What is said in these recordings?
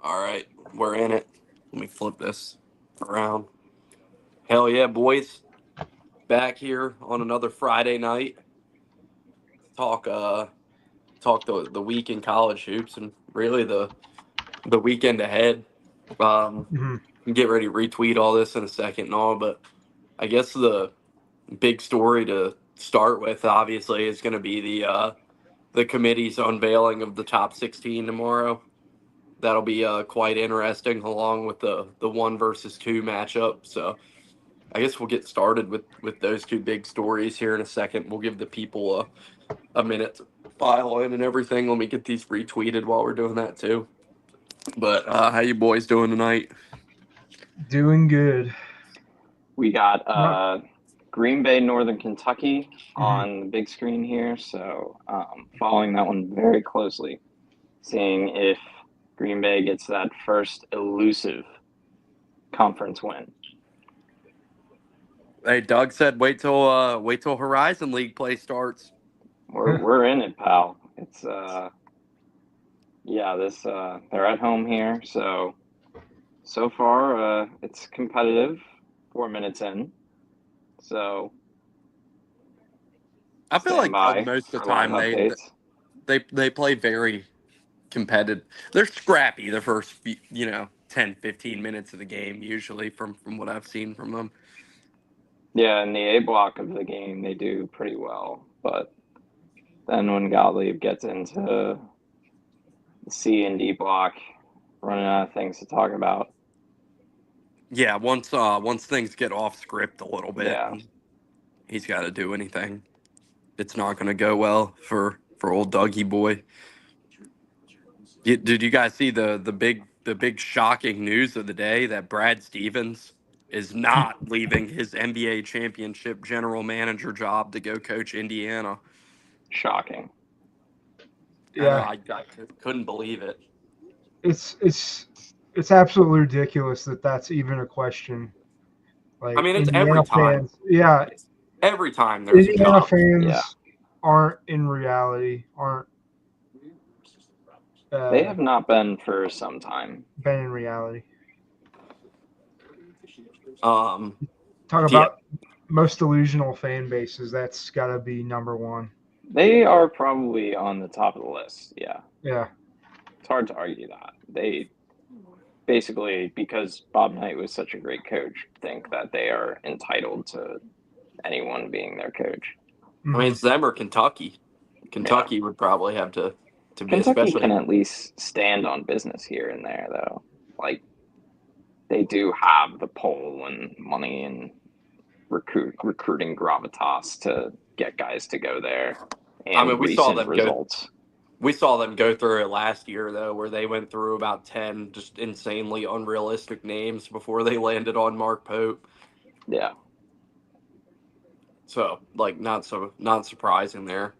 All right, we're in it. Let me flip this around. Hell yeah, boys! Back here on another Friday night. Talk talk the week in college hoops and really the weekend ahead. Mhm. Get ready to retweet all this in a second and all, but I guess the big story to start with obviously is going to be the committee's unveiling of the top 16 tomorrow. That'll be quite interesting, along with the one versus two matchup. So I guess we'll get started with those two big stories here in a second. We'll give the people a minute to file in and everything. Let me get these retweeted while we're doing that too. But how you boys doing tonight? Doing good. We got Not, Green Bay, Northern Kentucky mhm. on the big screen here. So following that one very closely, seeing if Green Bay gets that first elusive conference win. Hey, Doug said wait till Horizon League play starts. We're in it, pal. It's this they're at home here, so far it's competitive. 4 minutes in, so I feel stand like by most of for the live time updates. they play very competitive. They're scrappy the first 10, 15 minutes of the game usually from what I've seen from them. Yeah, in the A block of the game, they do pretty well, but then when Gottlieb gets into the C and D block, running out of things to talk about. Yeah, once things get off script a little bit Yeah, and he's got to do anything, it's not going to go well for old Dougie boy. Did you guys see the big shocking news of the day that Brad Stevens is not leaving his NBA championship general manager job to go coach Indiana? shocking. I know Yeah, I couldn't believe it. it's it's it's absolutely ridiculous that that's even a question. I Like mean, it's every Indiana time. fans, yeah, Every time there's a Indiana job. Yeah, fans aren't in reality aren't they uh, have not been for some time. been in reality. Um, Talk yeah, about most delusional fan bases. That's got to be number one. They are probably on the top of the list. Yeah, Yeah. it's hard to argue that. They basically, because Bob Knight was such a great coach, think that they are entitled to anyone being their coach. I mean Hmm. it's them or Kentucky. Yeah. Kentucky would probably have to be Kentucky can especially. at least stand on business here and there, though. Like, they do have the pull and money and recruiting gravitas to get guys to go there, I mean and recent results. we saw them go through it last year though, where they went through about 10 just insanely unrealistic names before they landed on Mark Pope. Yeah, So like not surprising there.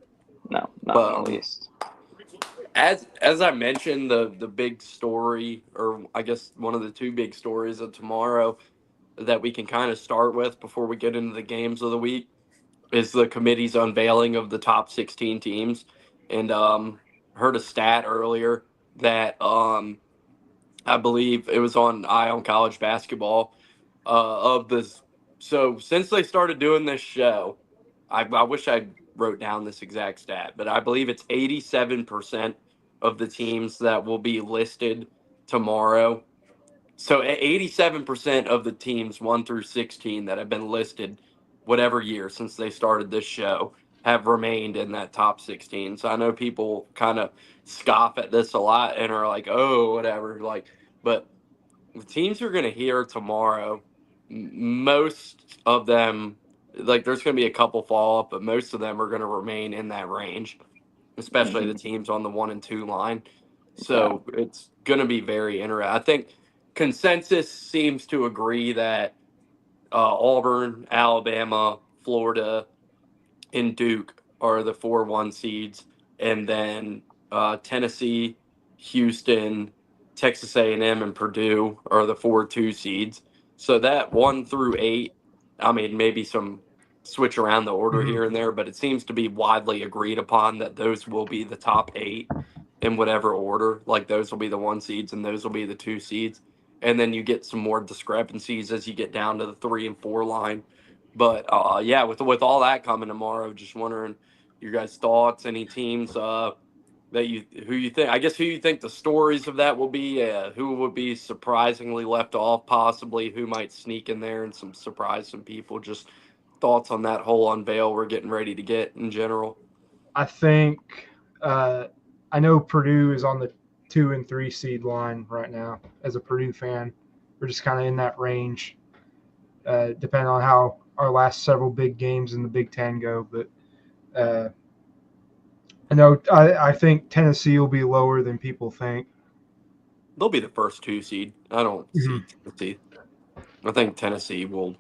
no, not in But the least. as I mentioned, the big story, or I guess one of the two big stories of tomorrow that we can kind of start with before we get into the games of the week is the committee's unveiling of the top 16 teams. And heard a stat earlier that I believe it was on Eye on College Basketball of this. So since they started doing this show, I wish I wrote down this exact stat, but I believe it's 87% of the teams that will be listed tomorrow. So 87% of the teams 1 through 16 that have been listed whatever year since they started this show have remained in that top 16. So I know people kind of scoff at this a lot and are like, "Oh, whatever." Like, but the teams you're going to hear tomorrow, most of them, like, there's going to be a couple fall off, but most of them are going to remain in that range, especially the Hmm. teams on the 1 and 2 line. Yeah, So it's going to be very interesting. I think consensus seems to agree that Auburn, Alabama, Florida, and Duke are the 4-1 seeds, and then Tennessee, Houston, Texas A&M, and Purdue are the 4-2 seeds. So that 1 through 8, I mean, maybe some switch around the order Hmm. here and there, but it seems to be widely agreed upon that those will be the top 8. in whatever order. Like those will be the 1 seeds and those will be the 2 seeds. And then you get some more discrepancies as you get down to the 3 and 4 line. But yeah, with all that coming tomorrow, just wondering your guys' thoughts, any teams that who you think the stories of that will be, who would be surprisingly left off, possibly who might sneak in there and surprise some people. Just thoughts on that whole unveil we're getting ready to get in general. I think I know Purdue is on the 2 and 3 seed line right now. As a Purdue fan, we're just kind of in that range, depending on how our last several big games in the Big Ten go. But I think Tennessee will be lower than people think. They'll be the first 2 seed. I don't see Tennessee. I think Tennessee will.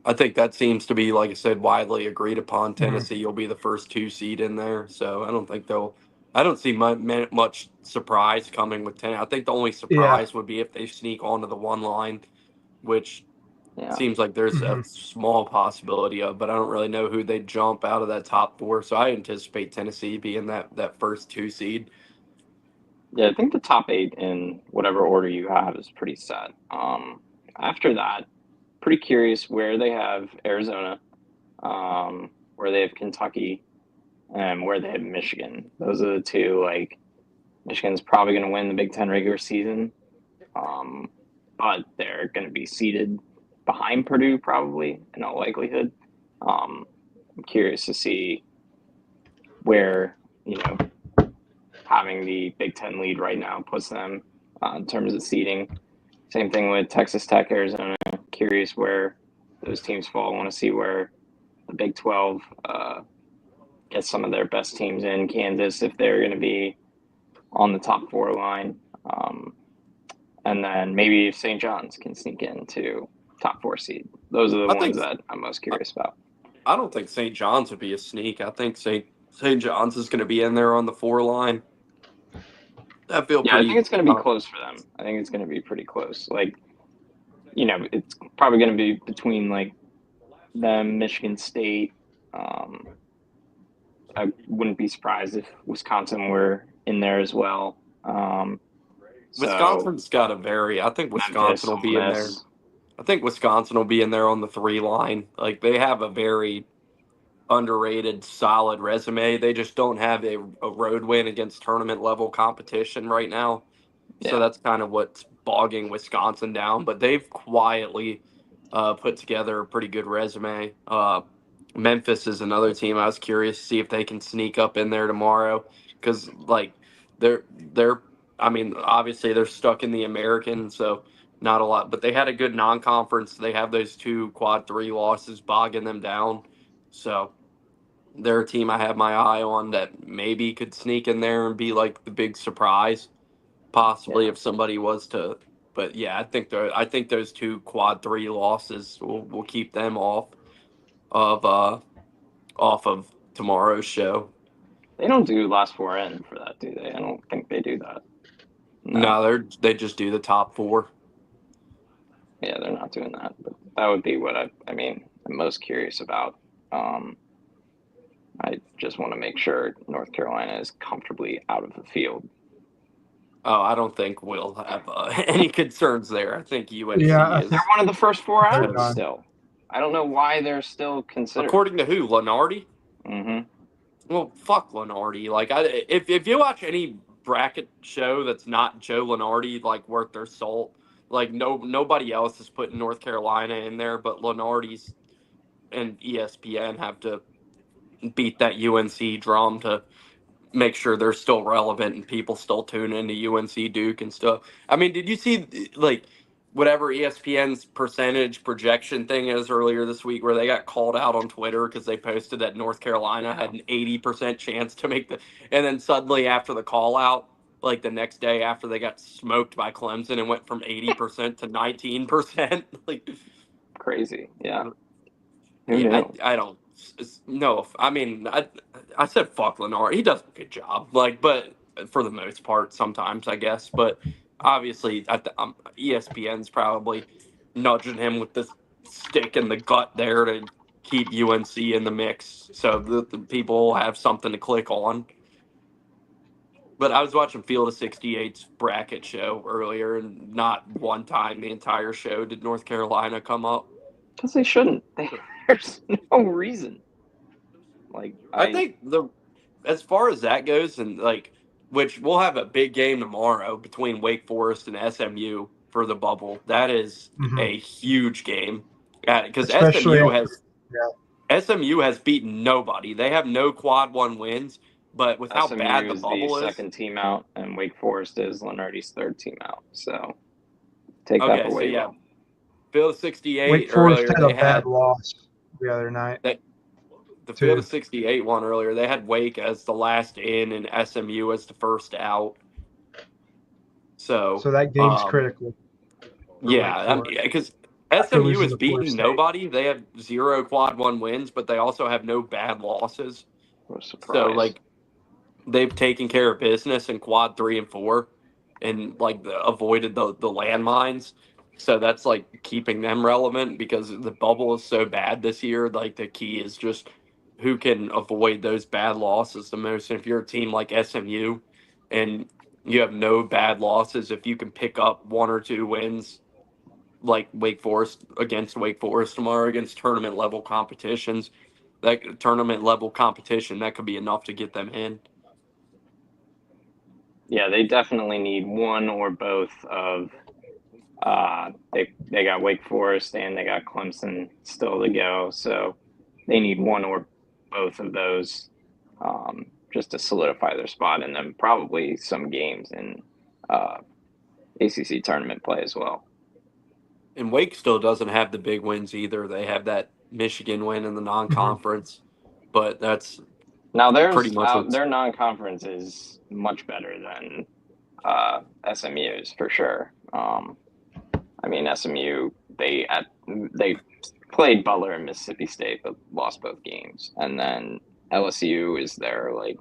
I think that seems to be, like I said, widely agreed upon. Tennessee will be the first 2 seed in there, so I don't think they'll. I don't see much surprise coming with Tennessee. I think the only surprise would be if they sneak onto the 1 line, which seems like there's a small possibility of, but I don't really know who they jump out of that top 4. So I anticipate Tennessee being that first 2 seed. Yeah, I think the top 8 in whatever order you have is pretty set. After that, pretty curious where they have Arizona, where they have Kentucky, and where they have Michigan. Those are the 2. Like, Michigan's probably going to win the Big Ten regular season, but they're going to be seated behind Purdue probably in all likelihood. I'm curious to see where, having the Big Ten lead right now puts them in terms of seeding. Same thing with Texas Tech, Arizona. Curious where those teams fall. I want to see where the Big 12 gets some of their best teams in. Kansas, if they're going to be on the top 4 line. And then maybe if St. John's can sneak into top 4 seed. Those are the ones that I'm most curious about. I don't think St. John's would be a sneak. I think St. John's is going to be in there on the 4 line. I think it's going to be close for them. I think it's going to be pretty close. Like, it's probably going to be between like them, Michigan State. I wouldn't be surprised if Wisconsin were in there as well. Wisconsin's got a very. I think Wisconsin will be in there. I think Wisconsin will be in there on the 3 line. Like, they have a very underrated, solid resume. They just don't have a road win against tournament level competition right now. So that's kind of what's bogging Wisconsin down. But they've quietly put together a pretty good resume. Memphis is another team. I was curious to see if they can sneak up in there tomorrow, because like they're obviously they're stuck in the American, so not a lot. But they had a good non-conference. They have those 2 quad 3 losses bogging them down. So they're a team I have my eye on that maybe could sneak in there and be like the big surprise, possibly if somebody was to. But yeah, I think those 2 quad 3 losses will keep them off of tomorrow's show. They don't do last 4 in for that, do they? I don't think they do that. No, they just do the top 4. Yeah, they're not doing that. But that would be what I'm most curious about. I just want to make sure North Carolina is comfortably out of the field. Oh, I don't think we'll have any concerns there. I think UNC is. They're one of the first 4 out still. I don't know why they're still considered. According to who? Lenardi? Mm-hmm. Well, fuck Lenardi. Like, if you watch any bracket show that's not Joe Lenardi, like, worth their salt, like, nobody else is putting North Carolina in there, but Lenardi's and ESPN have to beat that UNC drum to make sure they're still relevant and people still tune into UNC Duke and stuff. I mean, did you see, like, whatever ESPN's percentage projection thing is earlier this week, where they got called out on Twitter because they posted that North Carolina had an 80% chance to make and then suddenly after the call out, like the next day after they got smoked by Clemson and went from 80% to 19%. Like, crazy. Yeah. Who knew? I don't know. I mean, I said fuck Lenore. He does a good job. Like, but for the most part, sometimes I guess. But obviously, ESPN's probably nudging him with the stick in the gut there to keep UNC in the mix, so the people will have something to click on. But I was watching Field of 68's bracket show earlier, and not one time the entire show did North Carolina come up. Because they shouldn't. There's no reason. Like I think as far as that goes, and like, which we'll have a big game tomorrow between Wake Forest and SMU for the bubble. That is a huge game because Especially SMU has beaten nobody. They have no quad one wins, but with how SMU bad the is bubble the is, second team out, and Wake Forest is Lenardi's third team out. So take that okay, away. so yeah, Field of 68 Wake Forest earlier had they a bad loss the other night. The Field of 68 one earlier. They had Wake as the last in and SMU as the first out. So that game's critical. Yeah, because SMU has beaten nobody. They have 0 quad one wins, but they also have no bad losses. So like they've taken care of business in quad 3 and 4, and like avoided the landmines. So that's like keeping them relevant because the bubble is so bad this year. Like the key is just who can avoid those bad losses the most. And if you're a team like SMU and you have no bad losses, if you can pick up 1 or 2 wins like Wake Forest against Wake Forest tomorrow against tournament level competitions, that could be enough to get them in. Yeah, they definitely need one or both of. They got Wake Forest and they got Clemson still to go, so they need one or both of those just to solidify their spot, and then probably some games in ACC tournament play as well. And Wake still doesn't have the big wins either. They have that Michigan win in the non-conference, but that's now pretty much their non-conference is much better than SMU's for sure. I mean, SMU they played Butler and Mississippi State, but lost both games, and then LSU is their like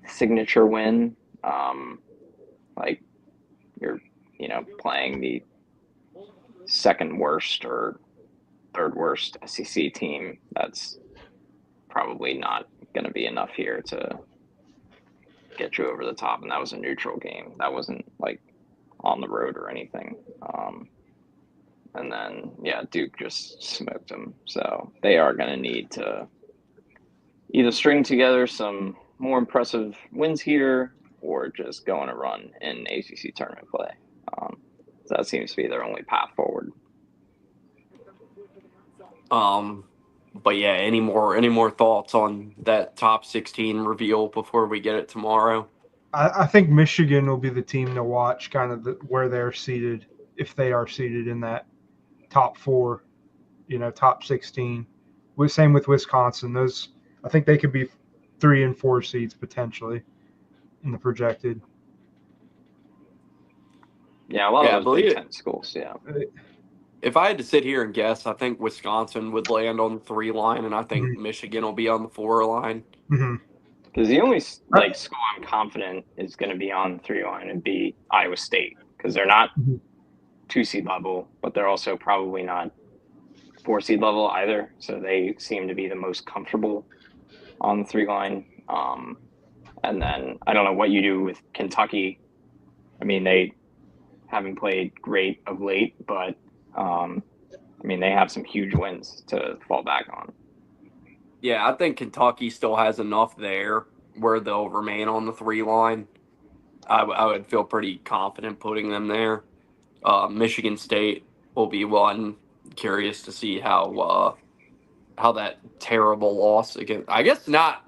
signature win. Like you're playing the second worst or third worst SEC team. That's probably not going to be enough here to get you over the top. And that was a neutral game. That wasn't like on the road or anything. And then, yeah, Duke just smoked them. So they are going to need to either string together some more impressive wins here or just go on a run in ACC tournament play. So that seems to be their only path forward. But yeah, any more thoughts on that top 16 reveal before we get it tomorrow? I think Michigan will be the team to watch, kind of where they're seated, if they are seated in that top 4, top 16. Same with Wisconsin. Those, I think they could be 3 and 4 seeds potentially in the projected. Yeah, a lot of those Big Ten schools. Yeah. If I had to sit here and guess, I think Wisconsin would land on the 3 line, and I think Michigan will be on the 4 line. Because the only school I'm confident is going to be on the 3 line would be Iowa State, because they're not 2 seed level, but they're also probably not 4 seed level either. So they seem to be the most comfortable on the 3 line. And then I don't know what you do with Kentucky. I mean, they haven't played great of late, but I mean, they have some huge wins to fall back on. Yeah, I think Kentucky still has enough there where they'll remain on the 3 line. I would feel pretty confident putting them there. Michigan State will be one. Curious to see how that terrible loss again. I guess not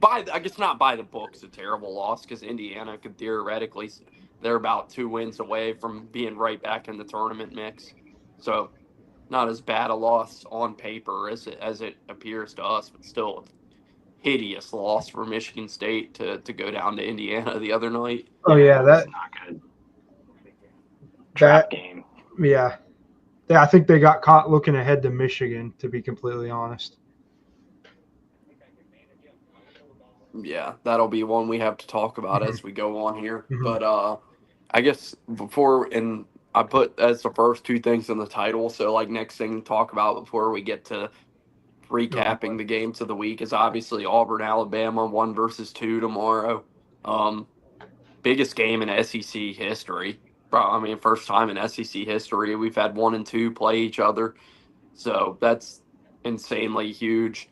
by the books a terrible loss, because Indiana could theoretically, they're about 2 wins away from being right back in the tournament mix. So not as bad a loss on paper as it appears to us, but still a hideous loss for Michigan State to go down to Indiana the other night. Oh yeah, that's not good. Trap game. Yeah, I think they got caught looking ahead to Michigan, to be completely honest. Yeah, that'll be one we have to talk about as we go on here. But I guess I put as the first 2 things in the title. So like next thing to talk about before we get to recapping the games of the week is obviously Auburn, Alabama 1 versus 2 tomorrow. biggest game in SEC history. I mean, first time in SEC history we've had 1 and 2 play each other, so that's insanely huge.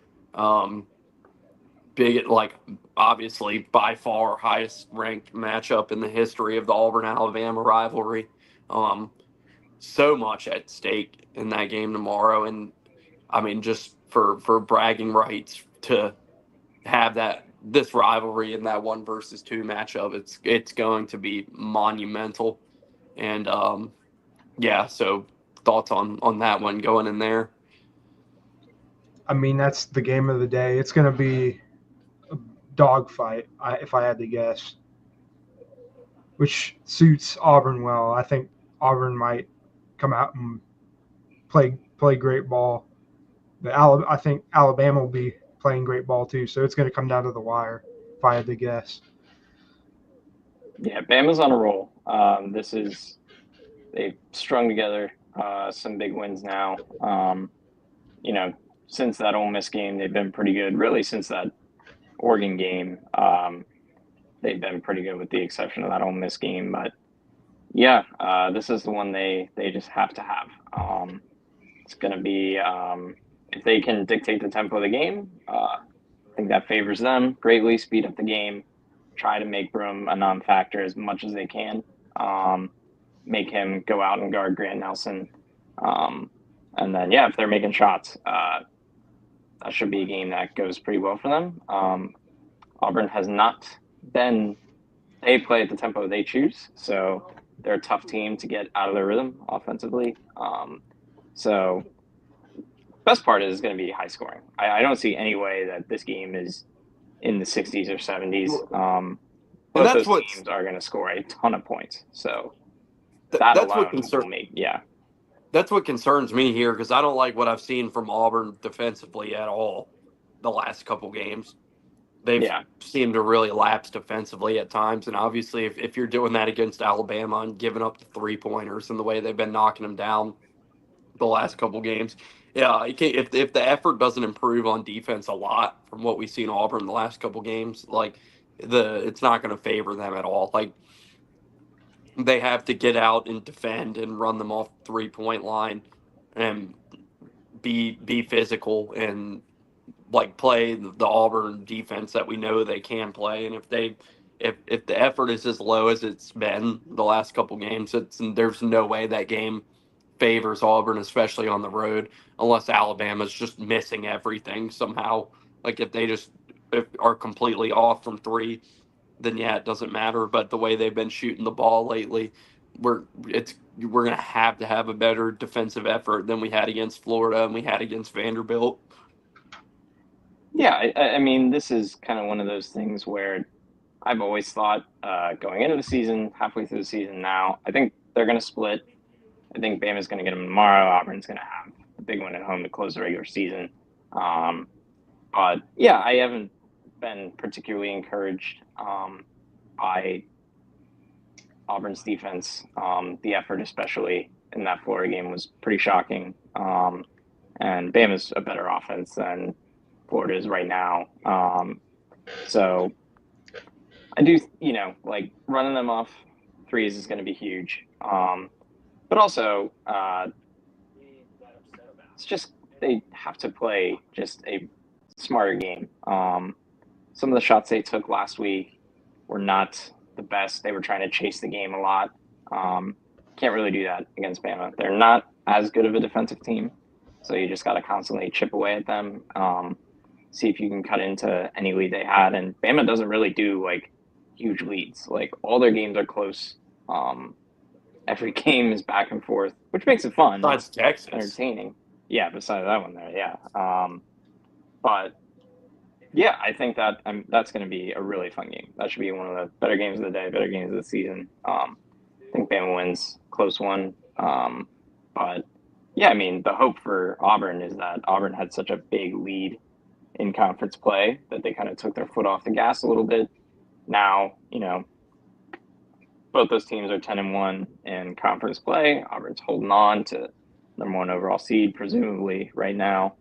Big, like, obviously by far highest ranked matchup in the history of the Auburn Alabama rivalry. So much at stake in that game tomorrow, and I mean, just for bragging rights to have this rivalry in that 1 versus 2 matchup, it's going to be monumental. And yeah, so thoughts on that one going in there? I mean, that's the game of the day. It's going to be a dogfight, if I had to guess, which suits Auburn well. I think Auburn might come out and play great ball. But I think Alabama will be playing great ball too. So it's going to come down to the wire, if I had to guess. Yeah, Bama's on a roll. They've strung together some big wins now. Since that Ole Miss game, they've been pretty good. Really, since that Oregon game, they've been pretty good with the exception of that Ole Miss game. But yeah, this is the one they just have to have. It's going to be if they can dictate the tempo of the game, I think that favors them greatly. Speed up the game, try to make Broome a non-factor as much as they can. Make him go out and guard Grant Nelson. And then, yeah, if they're making shots, that should be a game that goes pretty well for them. Auburn has not been – they play at the tempo they choose, so they're a tough team to get out of their rhythm offensively. So best part is going to be high scoring. I don't see any way that this game is in the 60s or 70s. Both those teams are going to score a ton of points. So that alone will make – yeah. That's what concerns me here, because I don't like what I've seen from Auburn defensively at all the last couple games. They've seemed to really lapse defensively at times, and obviously if you're doing that against Alabama and giving up the 3-pointers and the way they've been knocking them down the last couple games, yeah, if the effort doesn't improve on defense a lot from what we've seen Auburn the last couple games, like it's not going to favor them at all. Like, they have to get out and defend and run them off the 3-point line and be physical and like play the Auburn defense that we know they can play. And if the effort is as low as it's been the last couple games, there's no way that game favors Auburn, especially on the road, unless Alabama's just missing everything somehow. Like if they just are completely off from 3, then yeah, it doesn't matter. But the way they've been shooting the ball lately, we're gonna have to have a better defensive effort than we had against Florida and we had against Vanderbilt. Yeah, I mean, this is kind of one of those things where I've always thought going into the season, halfway through the season now, I think they're going to split. I think Bama's going to get them tomorrow. Auburn's going to have a big one at home to close the regular season. But yeah, I haven't been particularly encouraged by Auburn's defense. The effort, especially in that Florida game, was pretty shocking. And Bama's a better offense than Florida is right now. So I do, like running them off threes is going to be huge. But also, it's just they have to play just a smarter game. Some of the shots they took last week were not the best. They were trying to chase the game a lot. Can't really do that against Bama. They're not as good of a defensive team, so you just got to constantly chip away at them, see if you can cut into any lead they had. And Bama doesn't really do, like, huge leads. Like, all their games are close. Every game is back and forth, which makes it fun. Besides Texas. Entertaining. Yeah, besides that one there, yeah. But, yeah, I think that's going to be a really fun game. That should be one of the better games of the day, better games of the season. I think Bama wins, close one. But, yeah, I mean, the hope for Auburn is that Auburn had such a big lead in conference play that they kind of took their foot off the gas a little bit. Now, both those teams are 10-1 in conference play. Auburn's holding on to number 1 overall seed, presumably right now.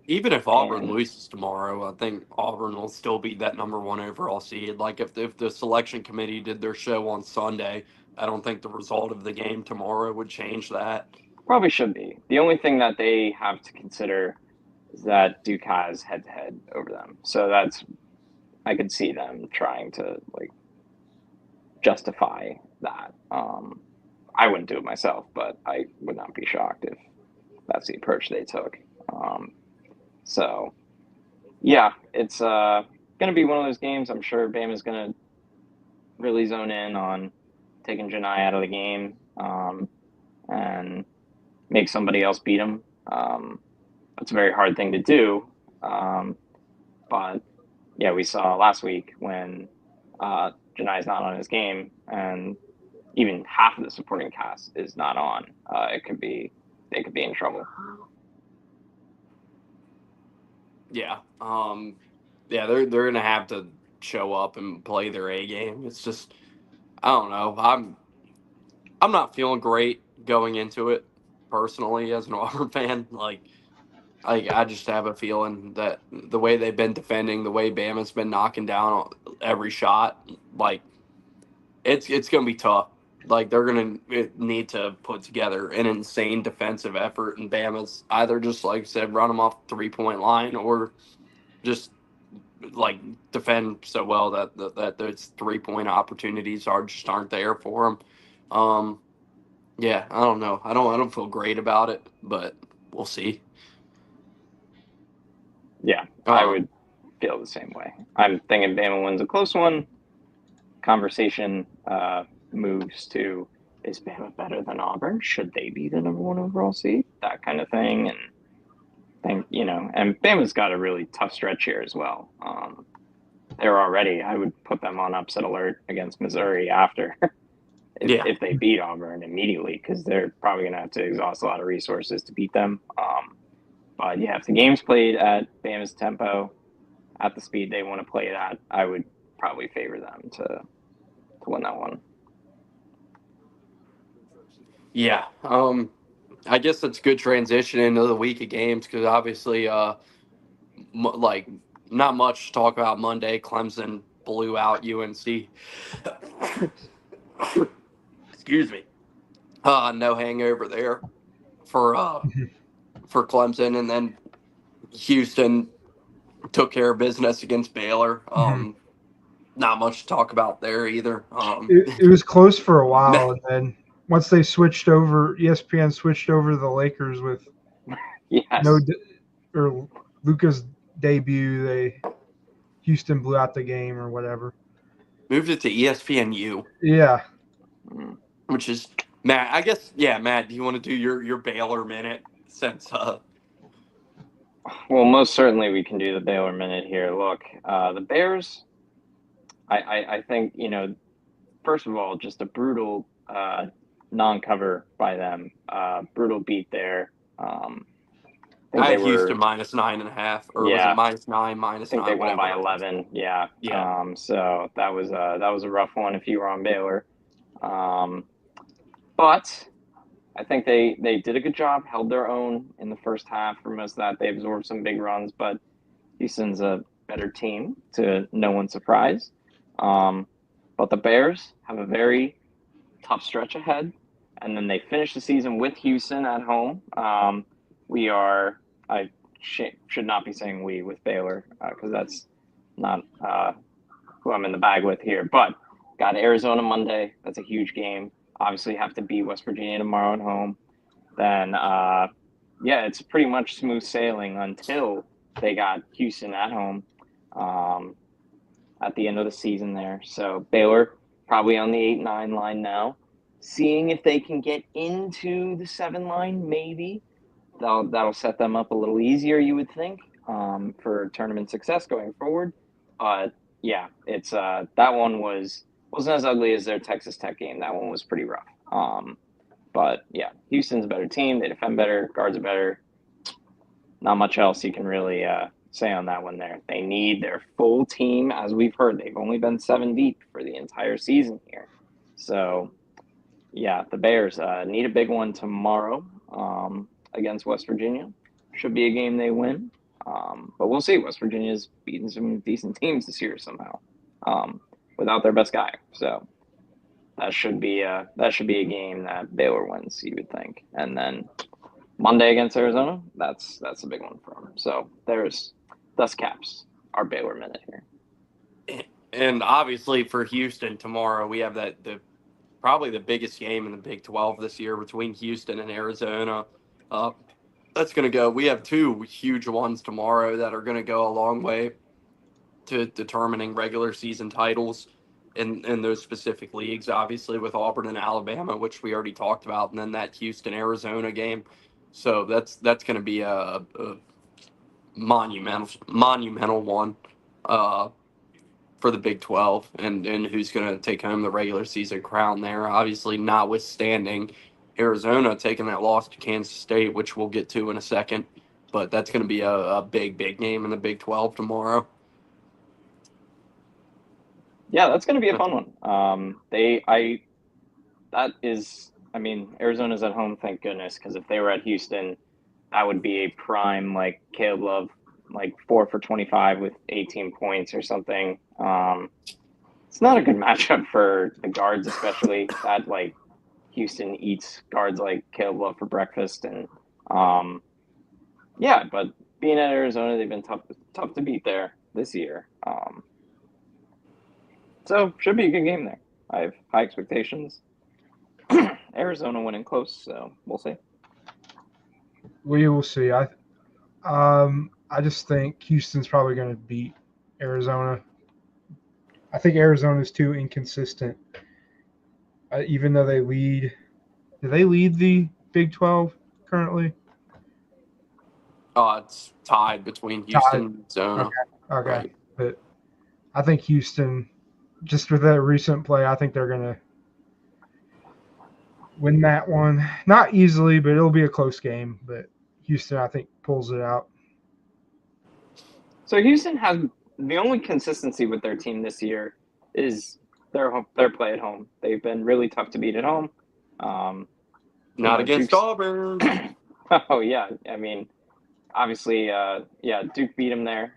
Even if Auburn And loses tomorrow, I think Auburn will still be that number 1 overall seed. Like if the selection committee did their show on Sunday, I don't think the result of the game tomorrow would change that. probably should be. The only thing that they have to consider is that Duke has head-to-head over them. So I could see them trying to like justify that. I wouldn't do it myself, but I would not be shocked if that's the approach they took. So yeah, it's going to be one of those games. I'm sure Bama's going to really zone in on taking Janai out of the game and make somebody else beat him. That's a very hard thing to do. But yeah, we saw last week when Janai's not on his game and even half of the supporting cast is not on. They could be in trouble. Yeah. Yeah, they're gonna have to show up and play their A game. It's just I don't know. I'm not feeling great going into it personally as an Auburn fan. Like I just have a feeling that the way they've been defending, the way Bama's been knocking down every shot, like it's gonna be tough. Like they're gonna need to put together an insane defensive effort, and Bama's either just like I said, run them off the 3-point line, or just like defend so well that those 3-point opportunities aren't there for them. Yeah, I don't know. I don't feel great about it, but we'll see. Yeah, I would feel the same way. I'm thinking Bama wins a close one. Conversation moves to, is Bama better than Auburn? Should they be the number 1 overall seed? That kind of thing. And and Bama's got a really tough stretch here as well. They're already, I would put them on upset alert against Missouri after if they beat Auburn immediately, because they're probably going to have to exhaust a lot of resources to beat them. But yeah, if the game's played at Bama's tempo, at the speed they want to play it at, I would probably favor them to win that one. Yeah. I guess it's a good transition into the week of games because obviously, like, not much to talk about Monday. Clemson blew out UNC. Excuse me. No hangover there for Clemson, and then Houston took care of business against Baylor. Not much to talk about there either. It was close for a while, and then once they switched over, ESPN switched over to the Lakers with or Luka's debut. Houston blew out the game or whatever. Moved it to ESPNU. Yeah. Which is Matt. I guess Matt. Do you want to do your Baylor minute since? Well, most certainly we can do the Baylor minute here. Look, the Bears. I think first of all, just a brutal non-cover by them. Brutal beat there. I had Houston -9.5, or was it -9, -9? I think they won by 11. Yeah. So that was a rough one if you were on Baylor. But I think they did a good job, held their own in the first half. For most of that, they absorbed some big runs, but Houston's a better team, to no one's surprise. But the Bears have a very tough stretch ahead, and then they finish the season with Houston at home. I should not be saying we with Baylor because that's not who I'm in the bag with here. But got Arizona Monday. That's a huge game. Obviously have to beat West Virginia tomorrow at home. Then, it's pretty much smooth sailing until they got Houston at home at the end of the season there. So Baylor probably on the 8-9 line now. Seeing if they can get into the 7 line, maybe. That'll set them up a little easier, you would think, for tournament success going forward. But yeah, it's that one wasn't as ugly as their Texas Tech game. That one was pretty rough. But yeah, Houston's a better team. They defend better, guards are better. Not much else you can really say on that one there. They need their full team, as we've heard. They've only been 7 deep for the entire season here. So yeah, the Bears need a big one tomorrow against West Virginia. Should be a game they win. But we'll see. West Virginia's beaten some decent teams this year somehow, without their best guy. So that should be a game that Baylor wins, you would think. And then Monday against Arizona, that's a big one for them. So there's dust caps our Baylor minute here. And obviously for Houston tomorrow, we have probably the biggest game in the Big 12 this year between Houston and Arizona. That's going to go. We have two huge ones tomorrow that are going to go a long way to determining regular season titles in those specific leagues, obviously with Auburn and Alabama, which we already talked about, and then that Houston-Arizona game. So that's going to be a monumental one for the Big 12 and who's going to take home the regular season crown there. Obviously, notwithstanding Arizona taking that loss to Kansas State, which we'll get to in a second. But that's going to be a big game in the Big 12 tomorrow. Yeah, that's going to be a fun one. Arizona's at home, thank goodness, because if they were at Houston, that would be a prime, like, Caleb Love, like 4 for 25 with 18 points or something. It's not a good matchup for the guards, especially that, like, Houston eats guards like Caleb Love for breakfast. And, but being at Arizona, they've been tough to beat there this year. So should be a good game there. I have high expectations. Arizona winning close, so we'll see. We will see. I just think Houston's probably going to beat Arizona. I think Arizona's too inconsistent. Even though they lead, do they lead the Big 12 currently? It's tied between Houston and Arizona. Okay. Right. But I think Houston, just with that recent play, I think they're going to win that one. Not easily, but it'll be a close game. But Houston, I think, pulls it out. So Houston has the only consistency with their team this year is their play at home. They've been really tough to beat at home. Not against Auburn. Oh, yeah. I mean, obviously, Duke beat them there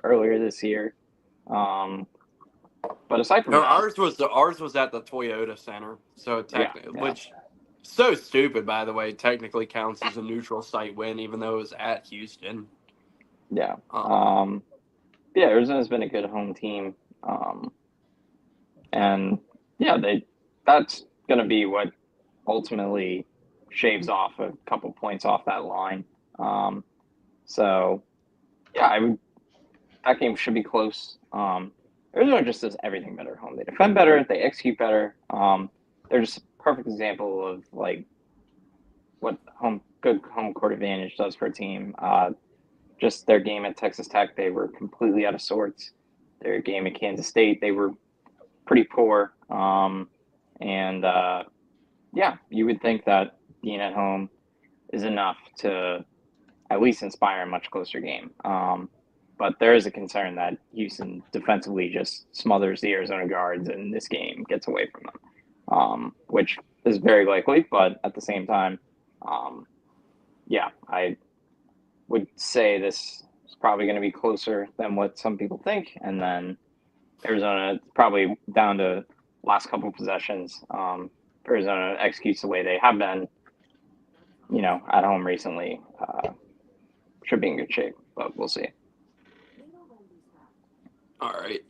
earlier this year. But aside from that, ours was at the Toyota Center, so which so stupid, by the way, technically counts as a neutral site win, even though it was at Houston. Yeah. Arizona's been a good home team, and that's going to be what ultimately shaves off a couple points off that line. That game should be close. Arizona just does everything better at home. They defend better. They execute better. They're just a perfect example of like what good home court advantage does for a team. Just their game at Texas Tech, they were completely out of sorts. Their game at Kansas State, they were pretty poor. You would think that being at home is enough to at least inspire a much closer game. But there is a concern that Houston defensively just smothers the Arizona guards and this game gets away from them, which is very likely. But at the same time, I would say this is probably going to be closer than what some people think. And then Arizona probably down to last couple possessions. Arizona executes the way they have been, at home recently. Should be in good shape, but we'll see. All right.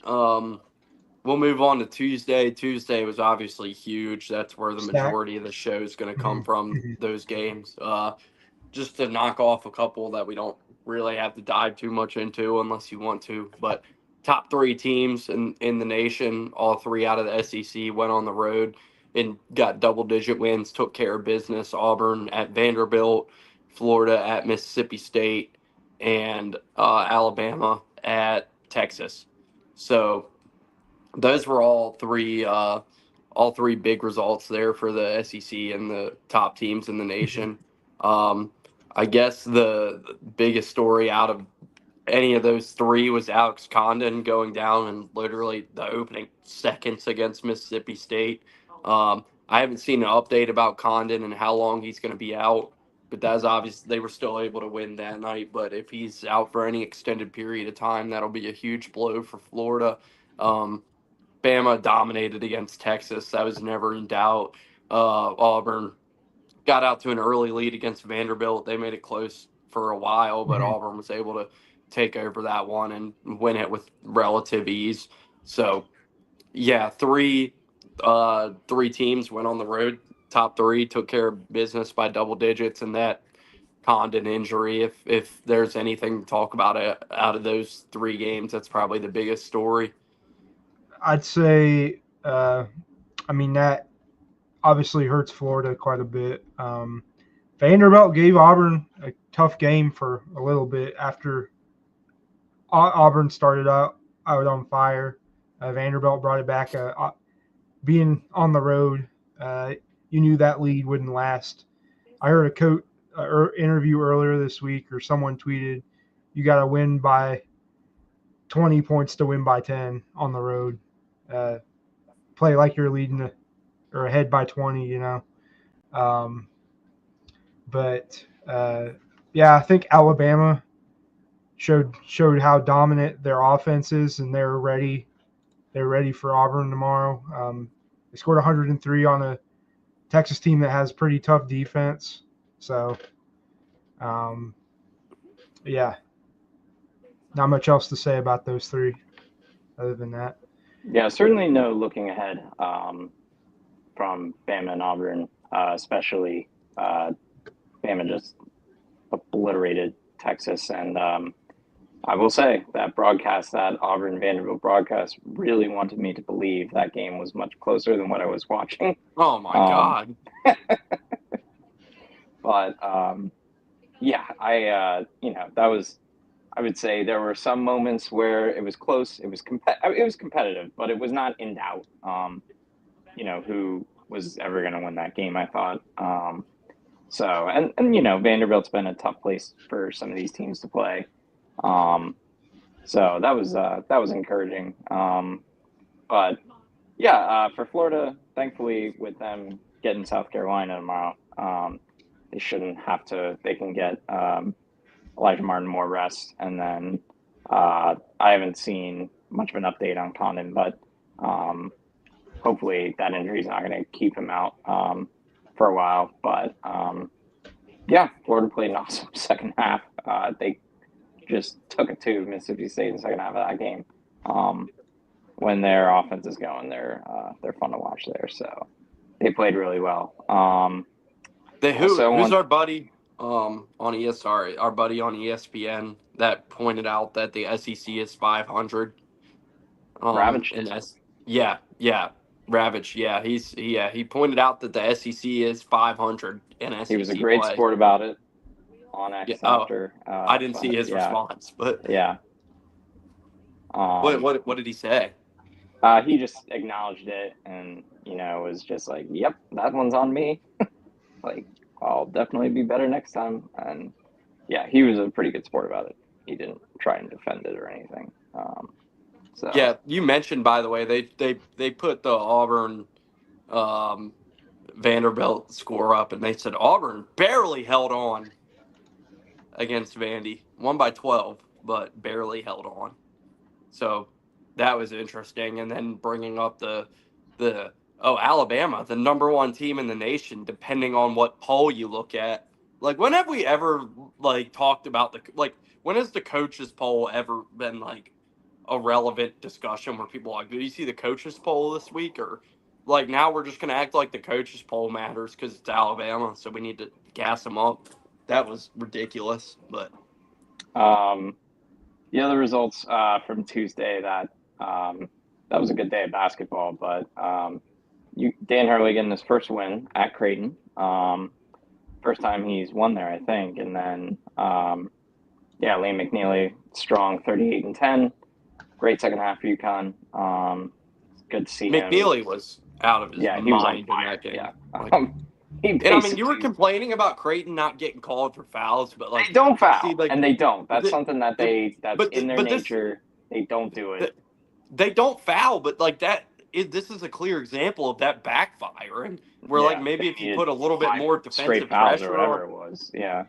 We'll move on to Tuesday. Tuesday was obviously huge. That's where the majority of the show is going to come from, those games. Just to knock off a couple that we don't really have to dive too much into unless you want to. But top 3 teams in the nation, all 3 out of the SEC, went on the road and got double-digit wins, took care of business. Auburn at Vanderbilt, Florida at Mississippi State, and Alabama at Texas. So those were all three big results there for the SEC and the top teams in the nation. I guess the biggest story out of any of those 3 was Alex Condon going down in literally the opening seconds against Mississippi State. I haven't seen an update about Condon and how long he's going to be out. but that's obvious they were still able to win that night. But if he's out for any extended period of time, that'll be a huge blow for Florida. Bama dominated against Texas. That was never in doubt. Auburn got out to an early lead against Vanderbilt. They made it close for a while, but Auburn was able to take over that one and win it with relative ease. So, yeah, three teams went on the road. Top three took care of business by double digits, and that Condon injury, if there's anything to talk about out of those three games, that's probably the biggest story. I'd say, that obviously hurts Florida quite a bit. Vanderbilt gave Auburn a tough game for a little bit after Auburn started out on fire. Vanderbilt brought it back. Being on the road, you knew that lead wouldn't last. I heard a coach interview earlier this week, or someone tweeted, "You got to win by 20 points to win by 10 on the road. Play like you're leading or ahead by 20." I think Alabama showed how dominant their offense is, and they're ready. They're ready for Auburn tomorrow. They scored 103 on a Texas team that has pretty tough defense. So, not much else to say about those three other than that. Yeah, certainly no looking ahead from Bama and Auburn, especially Bama just obliterated Texas. And I will say that Auburn-Vanderbilt broadcast really wanted me to believe that game was much closer than what I was watching. Oh, my God. But, that was – I would say there were some moments where it was close. It was competitive, but it was not in doubt. Who was ever going to win that game? I thought. Vanderbilt's been a tough place for some of these teams to play. So that was encouraging. For Florida, thankfully, with them getting South Carolina tomorrow, they shouldn't have to. They can get Elijah Martin more rest, and then I haven't seen much of an update on Condon, but hopefully that injury is not going to keep him out for a while. But Florida played an awesome second half. They just took it to Mississippi State in the second half of that game. When their offense is going, they're fun to watch there. So they played really well. Who's our buddy? Our buddy on ESPN that pointed out that the SEC is 500. Ravage. Ravage. Yeah, he pointed out that the SEC is 500 in SEC. He was a great sport about it on X after. I didn't see his response, but yeah. What did he say? He just acknowledged it and was just like, "Yep, that one's on me." Like, I'll definitely be better next time. And he was a pretty good sport about it. He didn't try and defend it or anything. Yeah, you mentioned, by the way, they put the Auburn Vanderbilt score up, and they said Auburn barely held on against Vandy, won by 12, but barely held on. So that was interesting. And then bringing up Alabama, the number one team in the nation, depending on what poll you look at. Like, when have we ever talked about when has the coaches poll ever been a relevant discussion where people are like, did you see the coaches poll this week? Or now we're just going to act like the coaches poll matters because it's Alabama, so we need to gas them up. That was ridiculous. But the other results from Tuesday, that was a good day of basketball, but Dan Hurley getting his first win at Creighton. First time he's won there, I think. And then, Lane McNeely, strong 38 and 10. Great second half for UConn. Good to see him. McNeely was out of his mind he was on fire. in that game. Yeah. You were complaining about Creighton not getting called for fouls, but they don't foul, and they don't. That's something that's in their nature. They don't do it. They don't foul, but that this is a clear example of that backfiring. Where Yeah, maybe they if you needed put a little bit 5 more straight defensive fouls or pressure whatever on, it was. Yeah.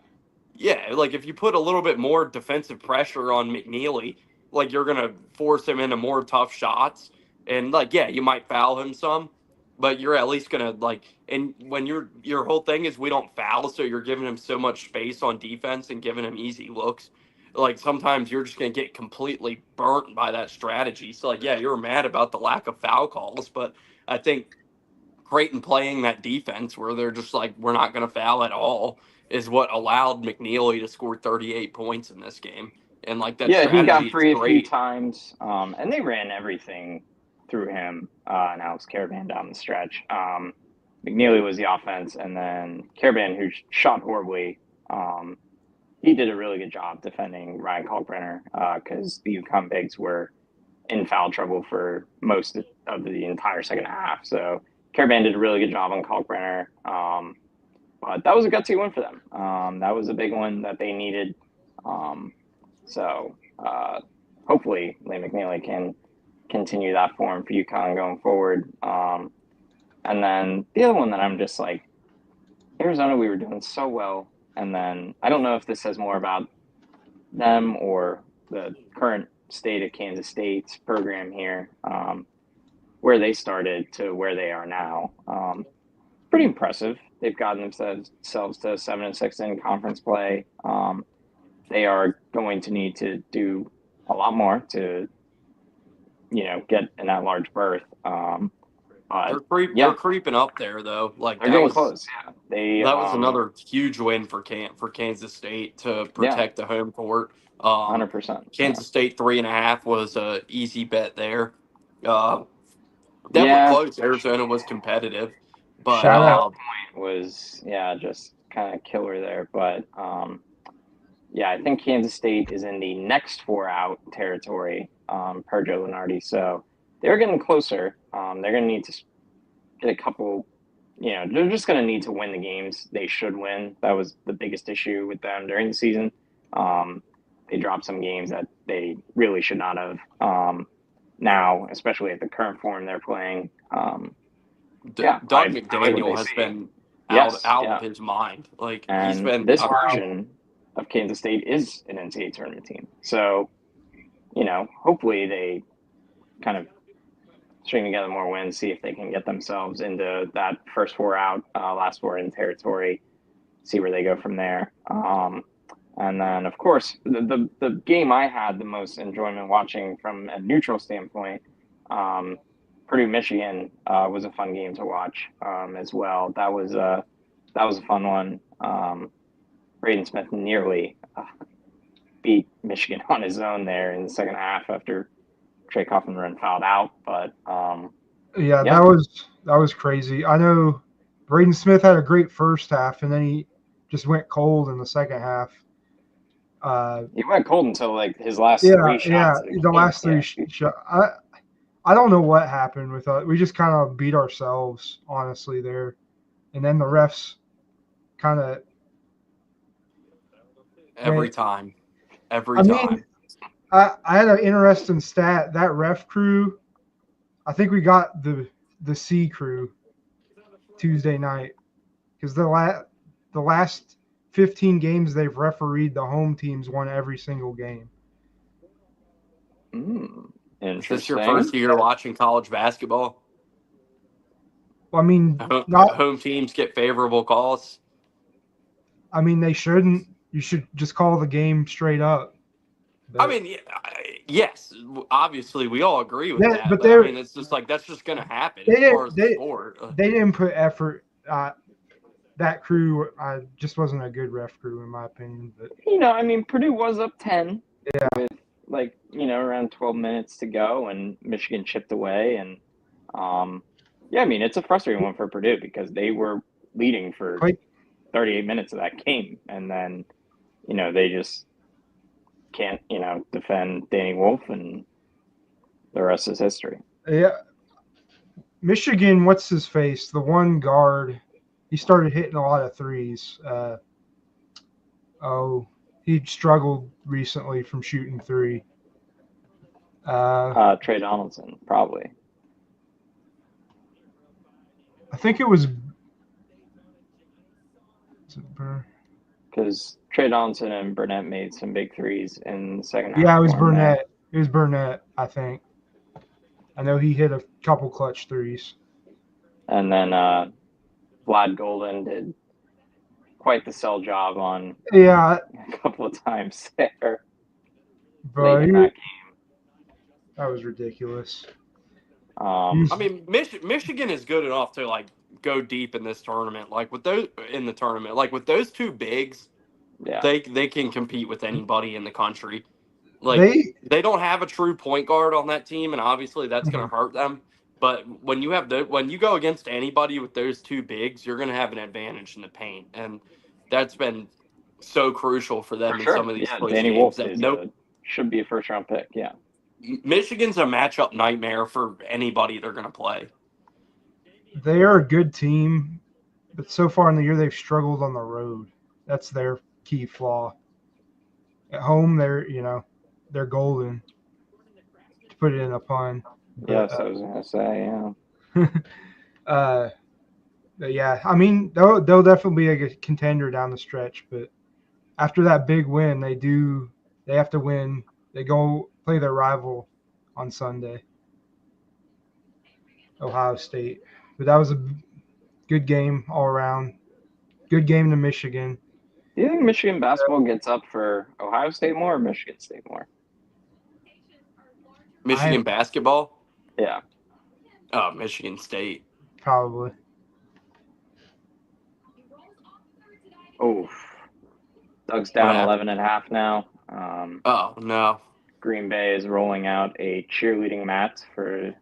yeah, like if you put a little bit more defensive pressure on McNeely, like you're gonna force him into more tough shots, and like yeah, you might foul him some, but you're at least gonna like. And when your whole thing is we don't foul, so you're giving him so much space on defense and giving him easy looks. Like sometimes you're just gonna get completely burnt by that strategy. So like yeah, you're mad about the lack of foul calls, but I think Creighton playing that defense where they're just like, we're not going to foul at all is what allowed McNeely to score 38 points in this game. And like that Yeah, he got strategy is free a few great. times, and they ran everything through him and Alex Caravan down the stretch. McNeely was the offense, and then Caravan, who shot horribly, he did a really good job defending Ryan Kalkbrenner because the UConn bigs were in foul trouble for most of the entire second half. So Caravan did a really good job on Kalkbrenner. But that was a gutsy win for them. That was a big one that they needed. So hopefully Lane McNeely can continue that form for UConn going forward. And then the other one that I'm just like, Arizona, we were doing so well. And then I don't know if this says more about them or the current state of Kansas State's program here, where they started to where they are now. Pretty impressive. They've gotten themselves to 7-6 in conference play. They are going to need to do a lot more to, get in that large berth. They're creeping up there though. Like they're getting close. Yeah, that was another huge win for Kansas State to protect the home court. 100%. Kansas State 3.5 was a easy bet there. That were Yeah, close. Arizona was competitive, but Shout out. was just kind of killer there. But yeah, I think Kansas State is in the next 4-out territory per Joe Lunardi. So they're getting closer. They're going to need to get a couple. They're just going to need to win the games they should win. That was the biggest issue with them during the season. They dropped some games that they really should not have. Now, especially at the current form they're playing. Doug McDaniel has been out of his mind. Like and he's been this version of Kansas State is an NCAA tournament team. So, hopefully they kind of string together more wins, see if they can get themselves into that first 4-out, last 4 in territory, see where they go from there. And then, of course, the game I had the most enjoyment watching from a neutral standpoint, Purdue, Michigan was a fun game to watch as well. That was a fun one. Braden Smith nearly beat Michigan on his own there in the second half after Trey Kaufman fouled out. But that was crazy. I know Braden Smith had a great first half, and then he just went cold in the second half. He went cold until like his last 3 shots. Yeah, the last 3 shots. I don't know what happened with us. We just kind of beat ourselves, honestly, there. And then the refs kind of every time. I mean, I had an interesting stat. That ref crew, I think we got the C crew Tuesday night because the last 15 games they've refereed, the home teams won every single game. Is this your first year watching college basketball? Well, I mean, home teams get favorable calls. I mean, they shouldn't. You should just call the game straight up. But, I mean, yes, obviously we all agree with that. But I mean, it's just like that's just going to happen as far as the sport. They didn't put effort. That crew just wasn't a good ref crew, in my opinion. But I mean, Purdue was up 10. Yeah. With around 12 minutes to go, and Michigan chipped away, and I mean, it's a frustrating one for Purdue because they were leading for 38 minutes of that game, and then they just can't defend Danny Wolf, and the rest is history. Yeah, Michigan, what's his face? The one guard, he started hitting a lot of threes. He struggled recently from shooting 3. Trey Donaldson, probably. I think it was Because Trey Donaldson and Burnett made some big threes in the second half. Yeah, it was for him there. Burnett. It was Burnett, I think. I know he hit a couple clutch threes. And then Vlad Golden did quite the sell job on Yeah, a couple of times there but late in that game. that was ridiculous. Um, I mean, Michigan is good enough to like go deep in this tournament. Like with those with those two bigs, yeah, they can compete with anybody in the country. Like they don't have a true point guard on that team, and obviously that's going to hurt them. But when you have when you go against anybody with those two bigs, you're going to have an advantage in the paint, and that's been so crucial for them for in sure. some of these Yeah, close Danny games. Wolf should be a first round pick. Yeah, Michigan's a matchup nightmare for anybody they're going to play. They are a good team, but so far in the year they've struggled on the road. That's their key flaw. At home, they're golden. To put it in a pun. But, yes, I was gonna say yeah. But yeah, I mean they'll definitely be a contender down the stretch. But after that big win, they have to win. They go play their rival on Sunday, Ohio State. But that was a good game all around. Good game to Michigan. Do you think Michigan basketball gets up for Ohio State more or Michigan State more? Michigan basketball? Yeah. Oh, Michigan State. Probably. Oh, Doug's down 11.5 now. Oh, no. Green Bay is rolling out a cheerleading mat for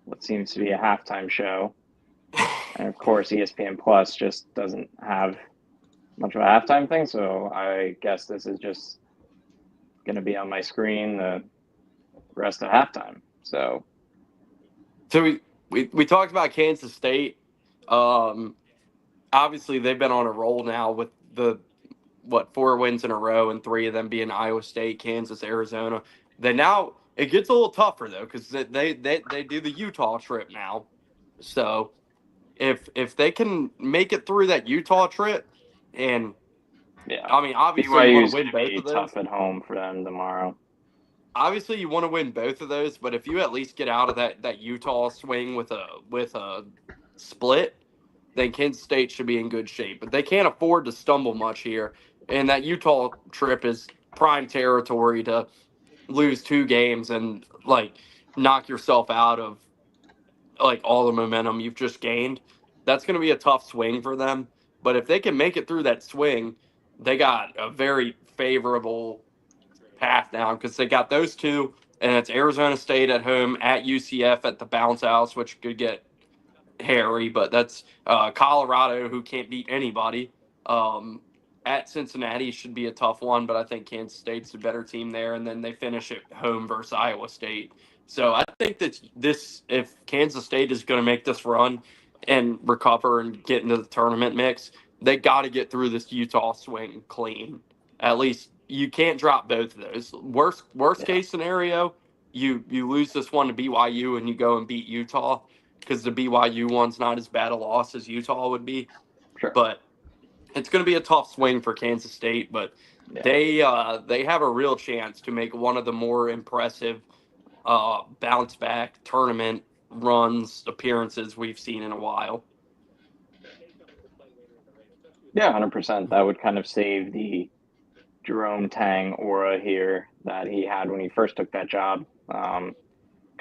what seems to be a halftime show. And of course, ESPN Plus just doesn't have much of a halftime thing, so I guess this is just going to be on my screen the rest of halftime. So we talked about Kansas State. Obviously, they've been on a roll now with the 4 wins in a row, and 3 of them being Iowa State, Kansas, Arizona. Now it gets a little tougher though because they do the Utah trip now. So if they can make it through that Utah trip, and yeah, I mean obviously you want to win both of those. Tough at home for them tomorrow. Obviously, you want to win both of those, but if you at least get out of that Utah swing with a split, then Kansas State should be in good shape. But they can't afford to stumble much here, and that Utah trip is prime territory to lose 2 games and like knock yourself out of like all the momentum you've just gained. That's going to be a tough swing for them. But if they can make it through that swing, they got a very favorable path down because they got those 2, and it's Arizona State at home, at UCF at the bounce house, which could get hairy, but that's Colorado, who can't beat anybody. At Cincinnati should be a tough one, but I think Kansas State's a better team there, and then they finish at home versus Iowa State. So I think that if Kansas State is going to make this run and recover and get into the tournament mix, they got to get through this Utah swing clean. At least you can't drop both of those. Worst case scenario, you lose this one to BYU and you go and beat Utah because the BYU one's not as bad a loss as Utah would be. Sure. But it's going to be a tough swing for Kansas State, but they have a real chance to make one of the more impressive bounce back tournament runs appearances we've seen in a while. Yeah, 100%. That would kind of save the Jerome Tang aura here that he had when he first took that job. Kind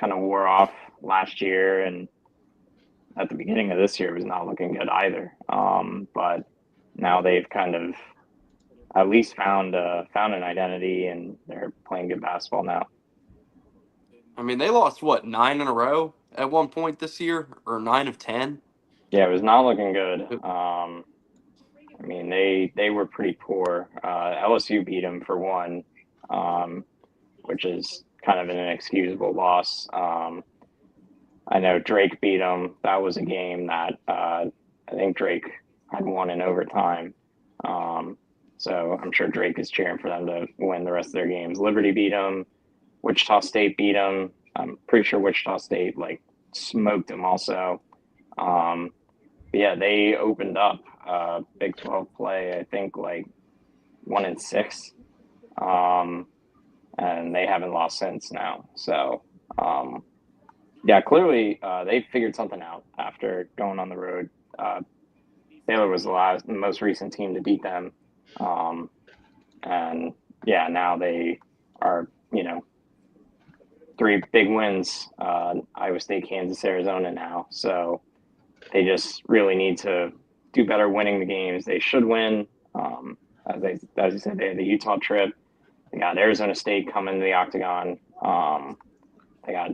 of wore off last year, and at the beginning of this year was not looking good either. But now they've kind of at least found an identity, and they're playing good basketball now. I mean, they lost 9 in a row at one point this year, or 9 of 10. Yeah, it was not looking good. I mean, they were pretty poor. LSU beat them for 1, which is kind of an inexcusable loss. I know Drake beat them. That was a game that I think Drake had won in overtime. So I'm sure Drake is cheering for them to win the rest of their games. Liberty beat them. Wichita State beat them. I'm pretty sure Wichita State smoked them also. Yeah, they opened up Big 12 play, I think, like 1-6. And they haven't lost since now. So, yeah, clearly they figured something out after going on the road. Baylor was the most recent team to beat them. And yeah, now they are, 3 big wins, Iowa State, Kansas, Arizona now. So they just really need to do better winning the games they should win. As you said, they had the Utah trip. They got Arizona State coming to the Octagon. They got,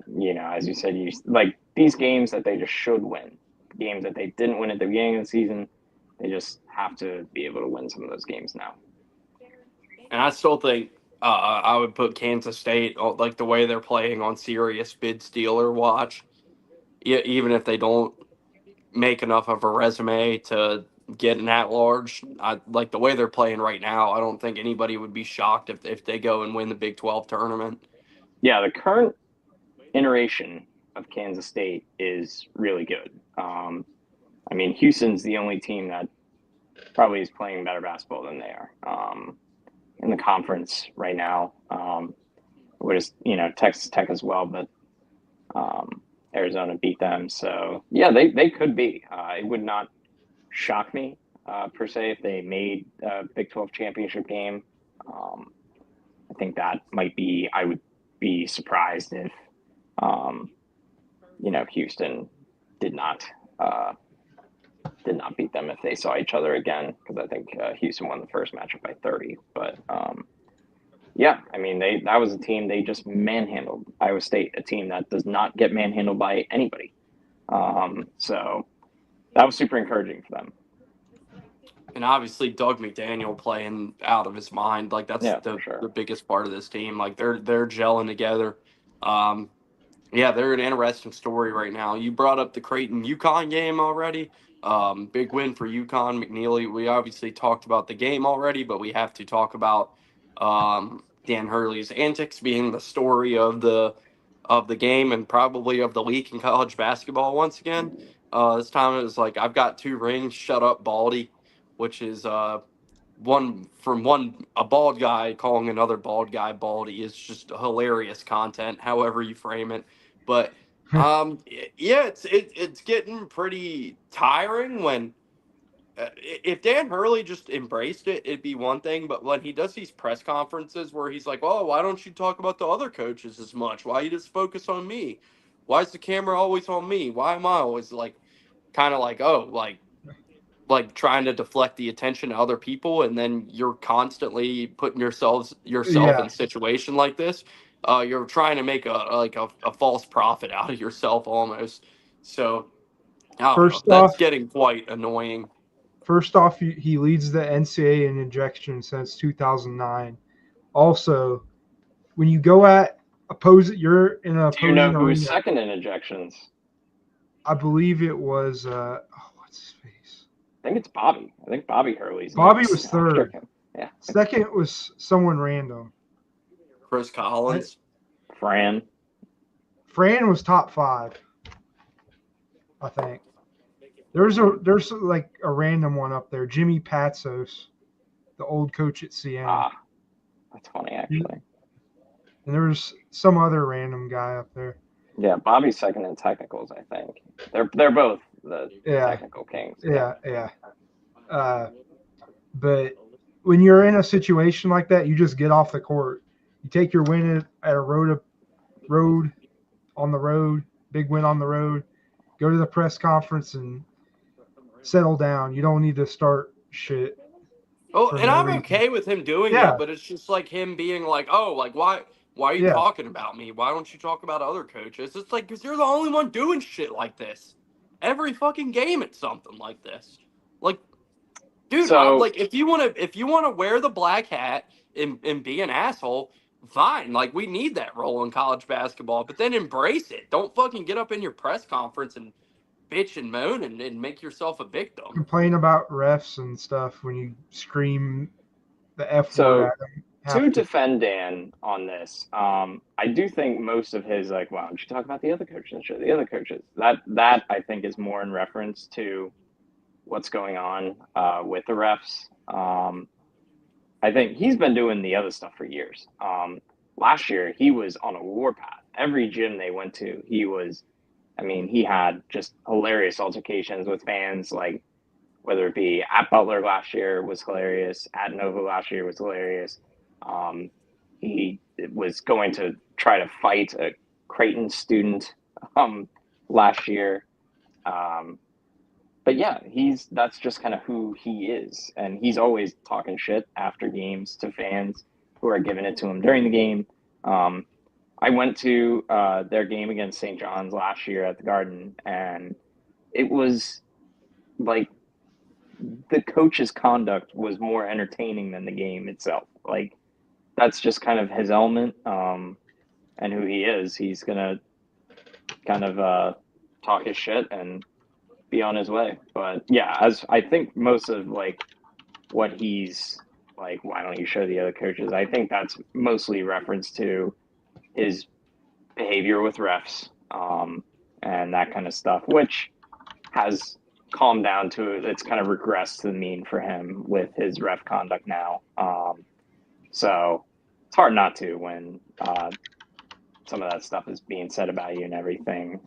as you said, like these games that they just should win. Games that they didn't win at the beginning of the season, they just have to be able to win some of those games now. And I still think I would put Kansas State, like the way they're playing, on serious bid stealer watch. Even if they don't make enough of a resume to get an at-large, I like the way they're playing right now. I don't think anybody would be shocked if they go and win the Big 12 tournament. Yeah, the current iteration of Kansas State is really good. I mean, Houston's the only team that probably is playing better basketball than they are in the conference right now. What is Texas Tech as well, but Arizona beat them. So yeah, they could be. It would not shock me per se if they made a Big 12 championship game. I think that might be. I would be surprised if Houston did not beat them if they saw each other again, because I think Houston won the first matchup by 30. But yeah, I mean that was a team they just manhandled Iowa State, a team that does not get manhandled by anybody. So that was super encouraging for them. And obviously Doug McDaniel playing out of his mind, like that's the biggest part of this team. Like they're gelling together. Yeah, they're an interesting story right now. You brought up the Creighton UConn game already. Big win for UConn. McNeely. We obviously talked about the game already, but we have to talk about Dan Hurley's antics being the story of the game and probably of the week in college basketball once again. This time it was like, I've got 2 rings, shut up, baldy, which is a bald guy calling another bald guy baldy. Is just hilarious content, however you frame it. But yeah, it's getting pretty tiring when if Dan Hurley just embraced it, it'd be one thing. But when he does these press conferences where he's like, "Oh, why don't you talk about the other coaches as much? Why you just focus on me? Why is the camera always on me? Why am I always like kind of like, oh, like trying to deflect the attention to other people, and then you're constantly putting yourself in a situation like this. You're trying to make a false prophet out of yourself almost. So I don't know. That's getting quite annoying. First off, he leads the NCAA in ejection since 2009. Also, when you go at you're in an opposing Do you know who's arena, second in ejections? I believe it was what's his face? I think it's Bobby. I think Bobby Hurley's. Bobby was third. Yeah. Second was someone random. Chris Collins. Fran was top 5. I think. There's like a random one up there. Jimmy Patsos, the old coach at CN. Ah, that's funny actually. And there was some other random guy up there. Yeah, Bobby's second in technicals, I think. They're both the technical kings. Yeah. But when you're in a situation like that, you just get off the court. You take your win at a road on the road, big win on the road. Go to the press conference and settle down. You don't need to start shit. Oh, and I'm okay with him doing it, but it's just like him being like, oh, like why are you talking about me? Why don't you talk about other coaches? It's like, because you're the only one doing shit like this. Every fucking game it's something like this. Like, dude, like if you wanna wear the black hat and be an asshole, fine. Like we need that role in college basketball, but then embrace it. Don't fucking get up in your press conference and bitch and moan and make yourself a victim. Complain about refs and stuff when you scream the F word at them. To defend Dan on this, I do think most of his like, why don't you talk about the other coaches? The other coaches. That I think is more in reference to what's going on with the refs. I think he's been doing the other stuff for years. Last year, he was on a warpath. Every gym they went to, he had just hilarious altercations with fans, like whether it be at Butler last year was hilarious, at Nova last year was hilarious. He was going to try to fight a Creighton student last year. But yeah, that's just kind of who he is, and he's always talking shit after games to fans who are giving it to him during the game. I went to their game against St. John's last year at the Garden, and it was like the coach's conduct was more entertaining than the game itself. Like that's just kind of his element, and who he is. He's gonna kind of talk his shit and be on his way. But yeah, as I think most of like what he's like, why don't you show the other coaches? I think that's mostly reference to his behavior with refs, and that kind of stuff, which has calmed down to it's kind of regressed to the mean for him with his ref conduct now. So it's hard not to when some of that stuff is being said about you and everything.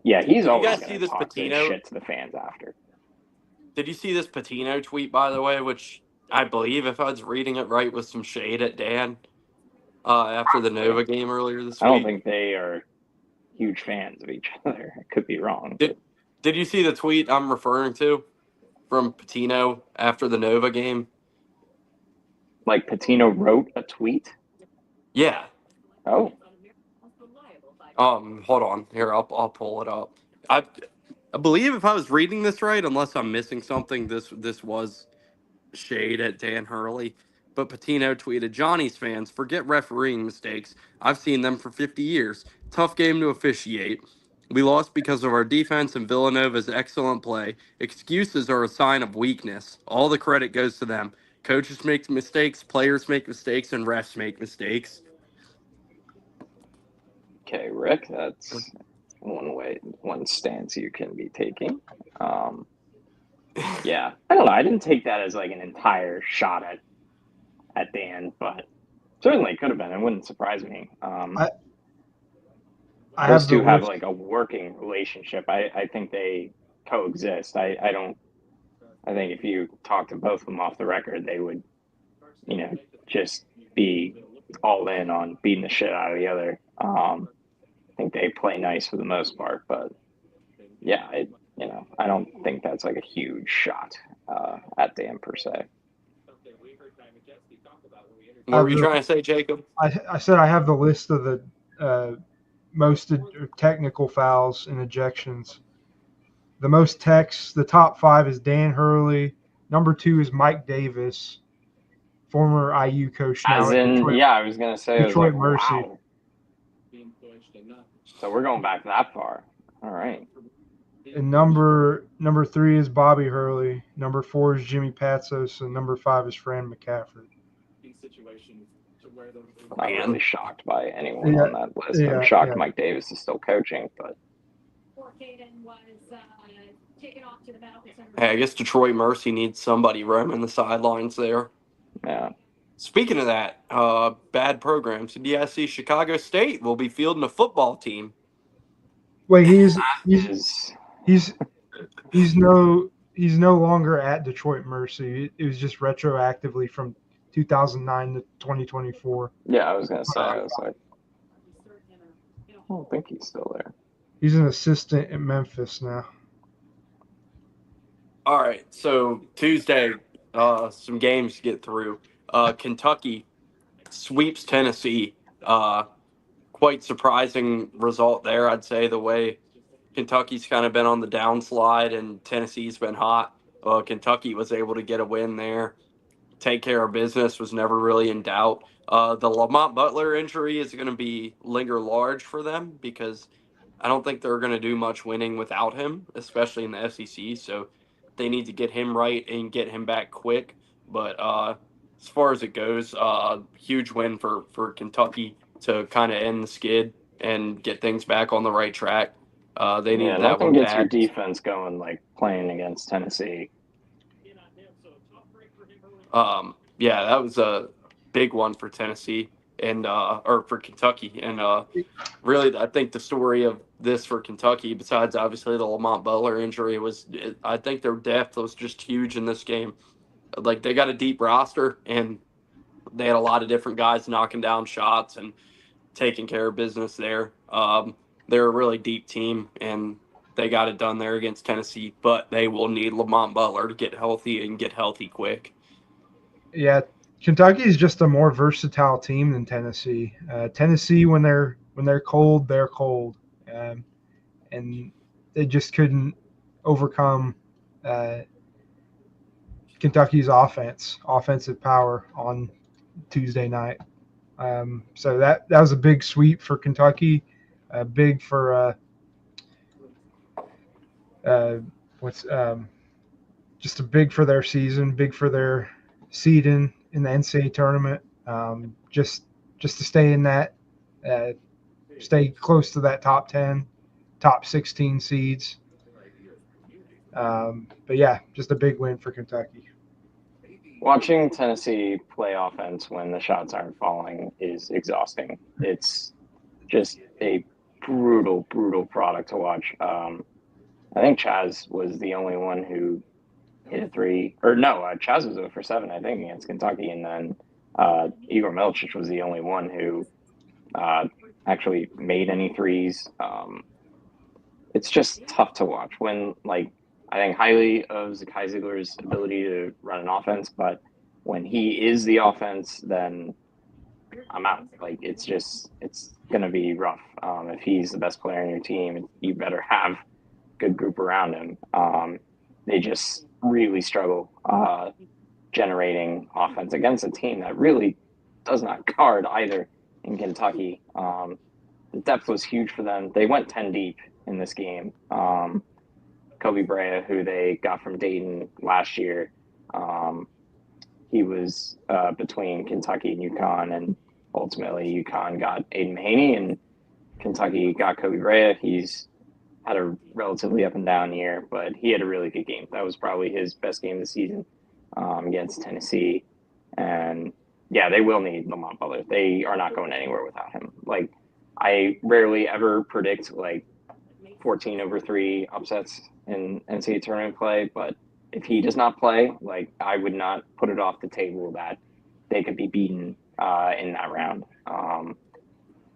Yeah, he's always going to talk good shit to the fans after. Did you see this Patino tweet, by the way, which I believe, if I was reading it right, was some shade at Dan after the Nova game earlier this week? I don't think they are huge fans of each other. I could be wrong. Did you see the tweet I'm referring to from Patino after the Nova game? Like Patino wrote a tweet? Yeah. Oh. Hold on. Here, I'll pull it up. I believe if I was reading this right, unless I'm missing something, this was shade at Dan Hurley. But Patino tweeted, Johnny's fans, forget refereeing mistakes. I've seen them for 50 years. Tough game to officiate. We lost because of our defense and Villanova's excellent play. Excuses are a sign of weakness. All the credit goes to them. Coaches make mistakes, players make mistakes, and refs make mistakes. Okay, Rick, that's one stance you can be taking. Yeah, I don't know. I didn't take that as like an entire shot at Dan, but certainly could have been. It wouldn't surprise me. Those two have like a working relationship. I think they coexist. I think if you talk to both of them off the record, they would, just be all in on beating the shit out of the other. I think they play nice for the most part, but yeah, I don't think that's like a huge shot at Dan per se. What were you trying to say, Jacob? I said I have the list of the most technical fouls and ejections. The most techs, the top 5 is Dan Hurley. Number 2 is Mike Davis, former IU coach. As in, Detroit, I was going to say Detroit Mercy. Wow. So we're going back that far. All right. And number 3 is Bobby Hurley. Number 4 is Jimmy Patsos, and number 5 is Fran McCaffrey. I'm really shocked by anyone on that list. I'm shocked Mike Davis is still coaching, but hey, I guess Detroit Mercy needs somebody roaming the sidelines there. Yeah. Speaking of that, bad programs. Did you guys see Chicago State will be fielding a football team? Wait, he's no longer at Detroit Mercy. It was just retroactively from 2009 to 2024. Yeah, I was gonna say. I was like, I don't think he's still there. He's an assistant at Memphis now. All right, so Tuesday, some games to get through. Kentucky sweeps Tennessee. Quite surprising result there, I'd say, the way Kentucky's kind of been on the downslide and Tennessee's been hot. Kentucky was able to get a win there. Take care of business, was never really in doubt. The Lamont Butler injury is going to linger large for them because I don't think they're going to do much winning without him, especially in the SEC. So they need to get him right and get him back quick. But as far as it goes, huge win for Kentucky to kind of end the skid and get things back on the right track. They needed that nothing one gets your back. defense going like playing against Tennessee. Yeah, that was a big one for Tennessee and or for Kentucky. And really, I think the story of this for Kentucky, besides obviously the Lamont Butler injury, I think their depth was just huge in this game. Like they got a deep roster and they had a lot of different guys knocking down shots and taking care of business there. They're a really deep team and they got it done there against Tennessee, but they will need Lamont Butler to get healthy and get healthy quick. Yeah, Kentucky is just a more versatile team than Tennessee. Tennessee, when they're cold, they're cold, and they just couldn't overcome Kentucky's offensive power on Tuesday night. So that was a big sweep for Kentucky, big for what's just a big for their season, big for their seed in the NCAA tournament. Just to stay in that, stay close to that top 10, top 16 seeds. But yeah, just a big win for Kentucky. Watching Tennessee play offense when the shots aren't falling is exhausting. It's just a brutal product to watch. I think Chaz was the only one who hit a three. Or no, Chaz was 0 for 7, I think, against Kentucky. And then Igor Milicic was the only one who actually made any threes. It's just tough to watch when, like, I think highly of Zakai Ziegler's ability to run an offense, but when he is the offense, then I'm out. Like, it's going to be rough. If he's the best player on your team, you better have a good group around him. They just really struggle generating offense against a team that really does not guard either in Kentucky. The depth was huge for them. They went 10 deep in this game. Kobe Brea, who they got from Dayton last year, he was between Kentucky and UConn, and ultimately UConn got Aiden Mahaney and Kentucky got Kobe Brea. He's had a relatively up and down year, but he had a really good game. That was probably his best game of the season against Tennessee. And yeah, they will need Lamont Butler. They are not going anywhere without him. Like, I rarely ever predict like 14-3 upsets in NCAA tournament play, but if he does not play, like, I would not put it off the table that they could be beaten in that round.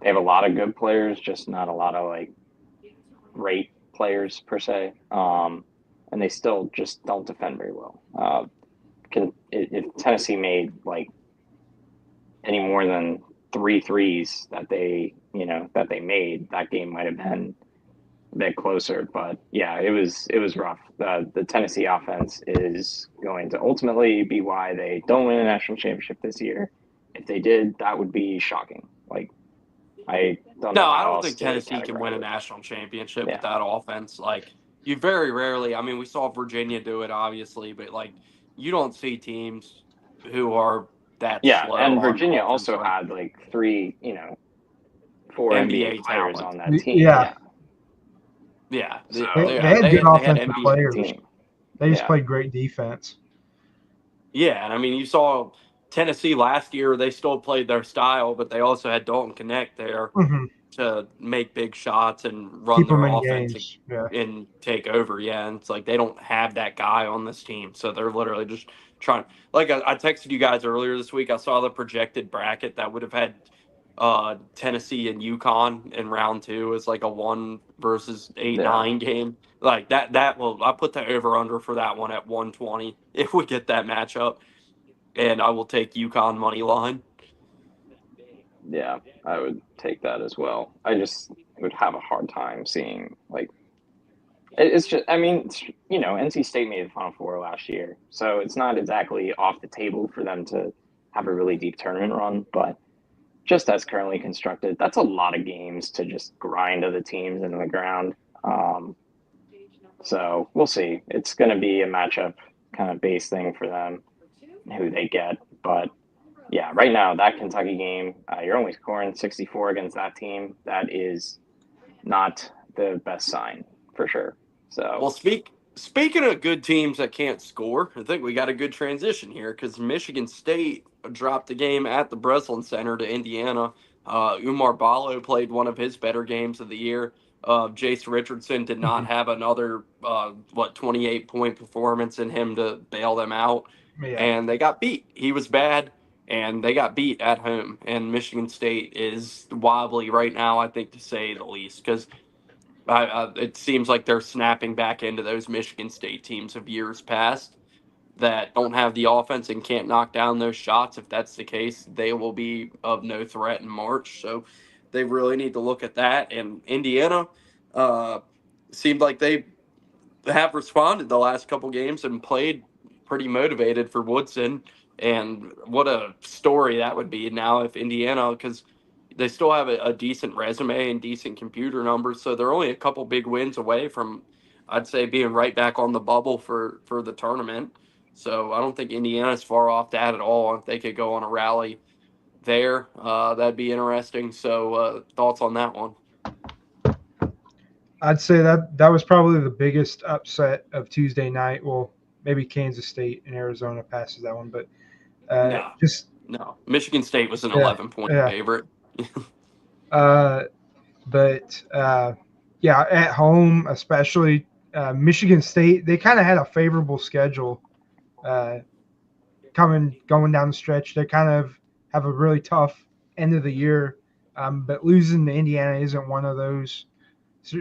They have a lot of good players, just not a lot of like great players per se, and they still just don't defend very well. If Tennessee made like any more than 3 threes that they made, that game might have been a bit closer. But yeah, it was rough. The Tennessee offense is going to ultimately be why they don't win a national championship this year. If they did, that would be shocking. Like, I don't know. No, I how don't else think to Tennessee can win a categorize it. national championship Yeah. with that offense. Like, you very rarely, I mean, we saw Virginia do it, obviously, but like, you don't see teams who are that Yeah, slow and on Virginia offense. also Like, had like 4 NBA players talent. on that team. Yeah. Yeah, So, They had good they had offensive NBA players. team. They just Yeah. played great defense. Yeah, and I mean, you saw Tennessee last year; they still played their style, but they also had Dalton Connect there Mm-hmm. to make big shots and run Keep their them in offense games. Yeah. and take over. Yeah, and it's like they don't have that guy on this team, so they're literally just trying. Like I texted you guys earlier this week, I saw the projected bracket that would have had Tennessee and UConn in round 2 as like a 1 versus 8-9 game. Like that will I put the over under for that one at 120 if we get that matchup, and I will take UConn money line. Yeah, I would take that as well. I just would have a hard time seeing like it's just. I mean, NC State made the Final Four last year, so it's not exactly off the table for them to have a really deep tournament run. But just as currently constructed, that's a lot of games to just grind other teams into the ground. So we'll see. It's going to be a matchup kind of base thing for them, who they get. But yeah, right now, that Kentucky game, you're only scoring 64 against that team. That is not the best sign for sure. So Well, speaking of good teams that can't score, I think we got a good transition here because Michigan State dropped the game at the Breslin Center to Indiana. Umar Ballo played one of his better games of the year. Jace Richardson did not have another 28-point performance in him to bail them out, Yeah. and they got beat. He was bad, and they got beat at home. And Michigan State is wobbly right now, I think, to say the least, because it seems like they're snapping back into those Michigan State teams of years past that don't have the offense and can't knock down those shots. If that's the case, they will be of no threat in March. So they really need to look at that. And Indiana uh, seemed like they have responded the last couple games and played pretty motivated for Woodson. And what a story that would be now if Indiana, because they still have a decent resume and decent computer numbers, so they're only a couple big wins away from, I'd say, being right back on the bubble for the tournament. So I don't think Indiana's far off that at all. If they could go on a rally there, that'd be interesting. So thoughts on that one? I'd say that was probably the biggest upset of Tuesday night. Well, maybe Kansas State and Arizona passes that one, but No, just no. Michigan State was an yeah, 11-point yeah. favorite. Yeah, at home, especially Michigan State, they kind of had a favorable schedule going down the stretch. They kind of have a really tough end of the year, but losing to Indiana isn't one of those. So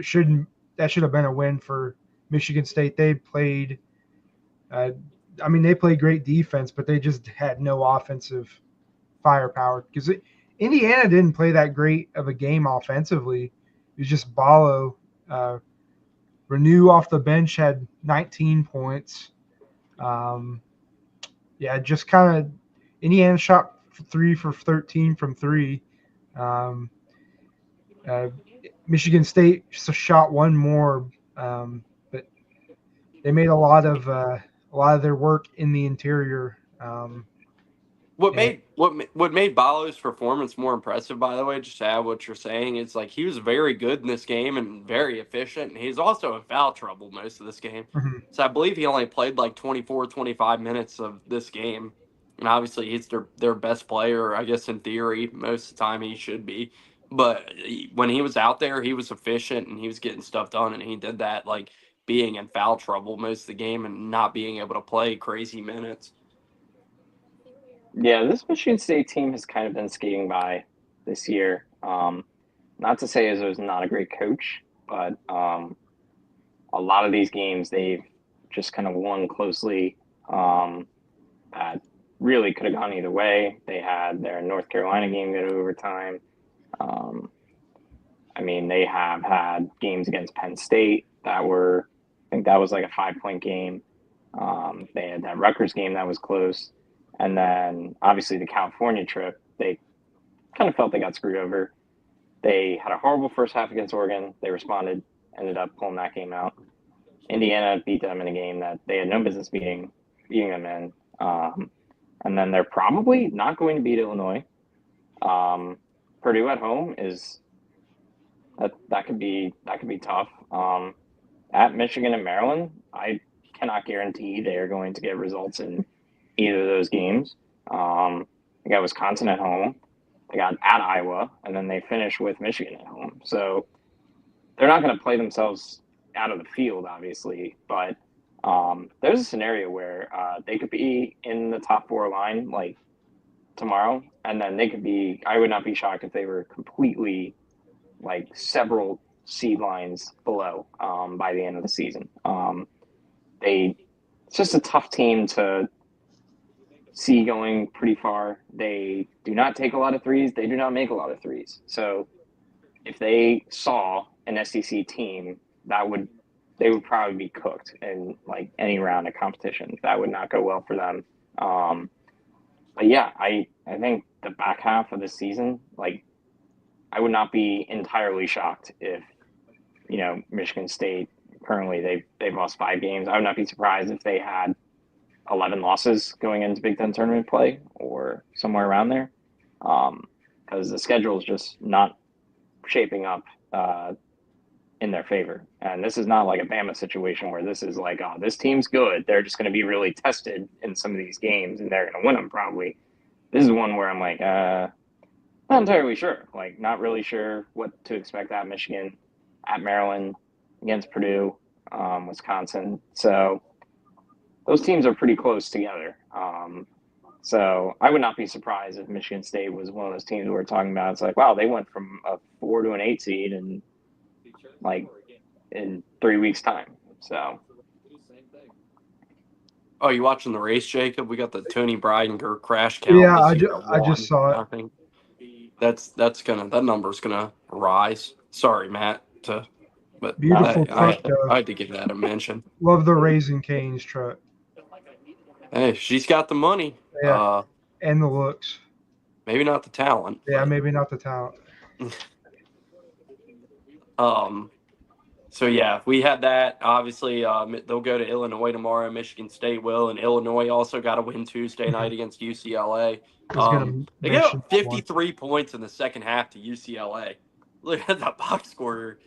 that should have been a win for Michigan State. They played. They played great defense, but they just had no offensive firepower because Indiana didn't play that great of a game offensively. It was just Ballo. Renew off the bench had 19 points. Just kind of Indiana shot 3 for 13 from 3. Michigan State shot one more, but they made a lot of their work in the interior. What made Ballo's performance more impressive, by the way, just to add what you're saying, is like he was very good in this game and very efficient. And he's also in foul trouble most of this game. Mm-hmm. So I believe he only played like 24, 25 minutes of this game. And obviously he's their best player, I guess in theory, most of the time he should be. But when he was out there, he was efficient and he was getting stuff done. And he did that like being in foul trouble most of the game and not being able to play crazy minutes. Yeah, this Michigan State team has kind of been skating by this year. Not to say Izzo's not a great coach, but a lot of these games they've just kind of won closely. That really could have gone either way. They had their North Carolina game go to overtime. They have had games against Penn State that were, I think that was like a 5-point game. They had that Rutgers game that was close. And then obviously the California trip, they kind of felt they got screwed over. They had a horrible first half against Oregon. They responded, ended up pulling that game out. Indiana beat them in a game that they had no business beating them in. And then they're probably not going to beat Illinois. Purdue at home is that could be tough. At Michigan and Maryland, I cannot guarantee they are going to get results in either of those games. They got Wisconsin at home. They got at Iowa, and then they finish with Michigan at home. So they're not going to play themselves out of the field, obviously, but there's a scenario where they could be in the top 4 line like tomorrow, and then they could be. I would not be shocked if they were completely like several seed lines below by the end of the season. It's just a tough team to see going pretty far. They do not take a lot of threes. They do not make a lot of threes. So if they saw an SEC team, they would probably be cooked in like any round of competition. That would not go well for them. But yeah, I think the back half of the season, like I would not be entirely shocked if, Michigan State currently they've lost 5 games. I would not be surprised if they had 11 losses going into Big Ten tournament play or somewhere around there, because the schedule is just not shaping up in their favor. And this is not like a Bama situation where this is like, oh, this team's good. They're just going to be really tested in some of these games and they're going to win them probably. This is one where I'm like, not entirely sure. Like, not really sure what to expect at Michigan, at Maryland, against Purdue, Wisconsin. So those teams are pretty close together. So I would not be surprised if Michigan State was one of those teams we're talking about. It's like, wow, they went from a 4 to an 8 seed in 3 weeks' time. So. Oh, you watching the race, Jacob? We got the Tony Breidinger crash count. Yeah, I just saw it. I think that number's gonna rise. Sorry, Matt. But Beautiful truck, though. I had to give that a mention. Love the Raising Cane's truck. Hey, she's got the money. Yeah, and the looks. Maybe not the talent. Yeah, maybe not the talent. So yeah, we had that. Obviously, they'll go to Illinois tomorrow. Michigan State will, and Illinois also got a win Tuesday night against UCLA. They got 53 points in the second half to UCLA. Look at that box score.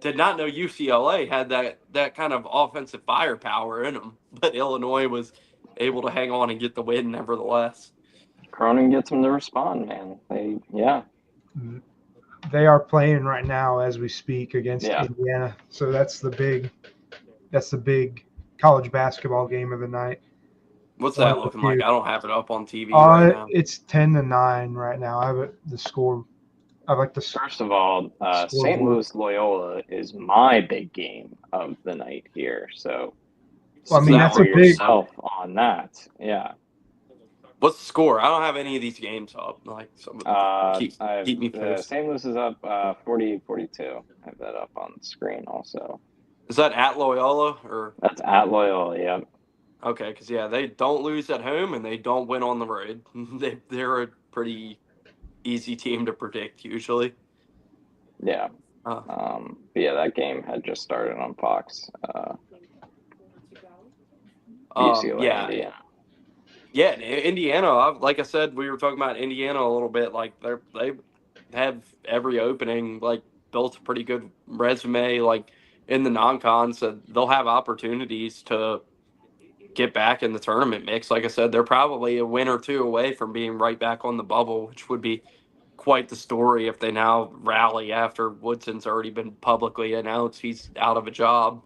Did not know UCLA had that kind of offensive firepower in them, but Illinois was able to hang on and get the win nevertheless. Cronin gets them to respond, man. They are playing right now as we speak against Indiana. So that's the big college basketball game of the night. What's that looking like? I don't have it up on TV right now. It's 10-9 right now. I have the score. I like the First of all, St. Louis Loyola is my big game of the night here. So, that's a big yourself on that. Yeah. What's the score? I don't have any of these games up. Keep me posted. St. Louis is up 40-42. I have that up on the screen also. Is that at Loyola or? That's at Loyola. Yeah. Okay, because they don't lose at home and they don't win on the road. They're a pretty easy team to predict usually. Yeah. But yeah, that game had just started on Fox. UCLA, Indiana. Yeah, Indiana. Like I said, we were talking about Indiana a little bit. Like they have every opening. Like built a pretty good resume. Like in the non-con, so they'll have opportunities to get back in the tournament mix. Like I said, they're probably a win or two away from being right back on the bubble, which would be quite the story if they now rally after Woodson's already been publicly announced he's out of a job.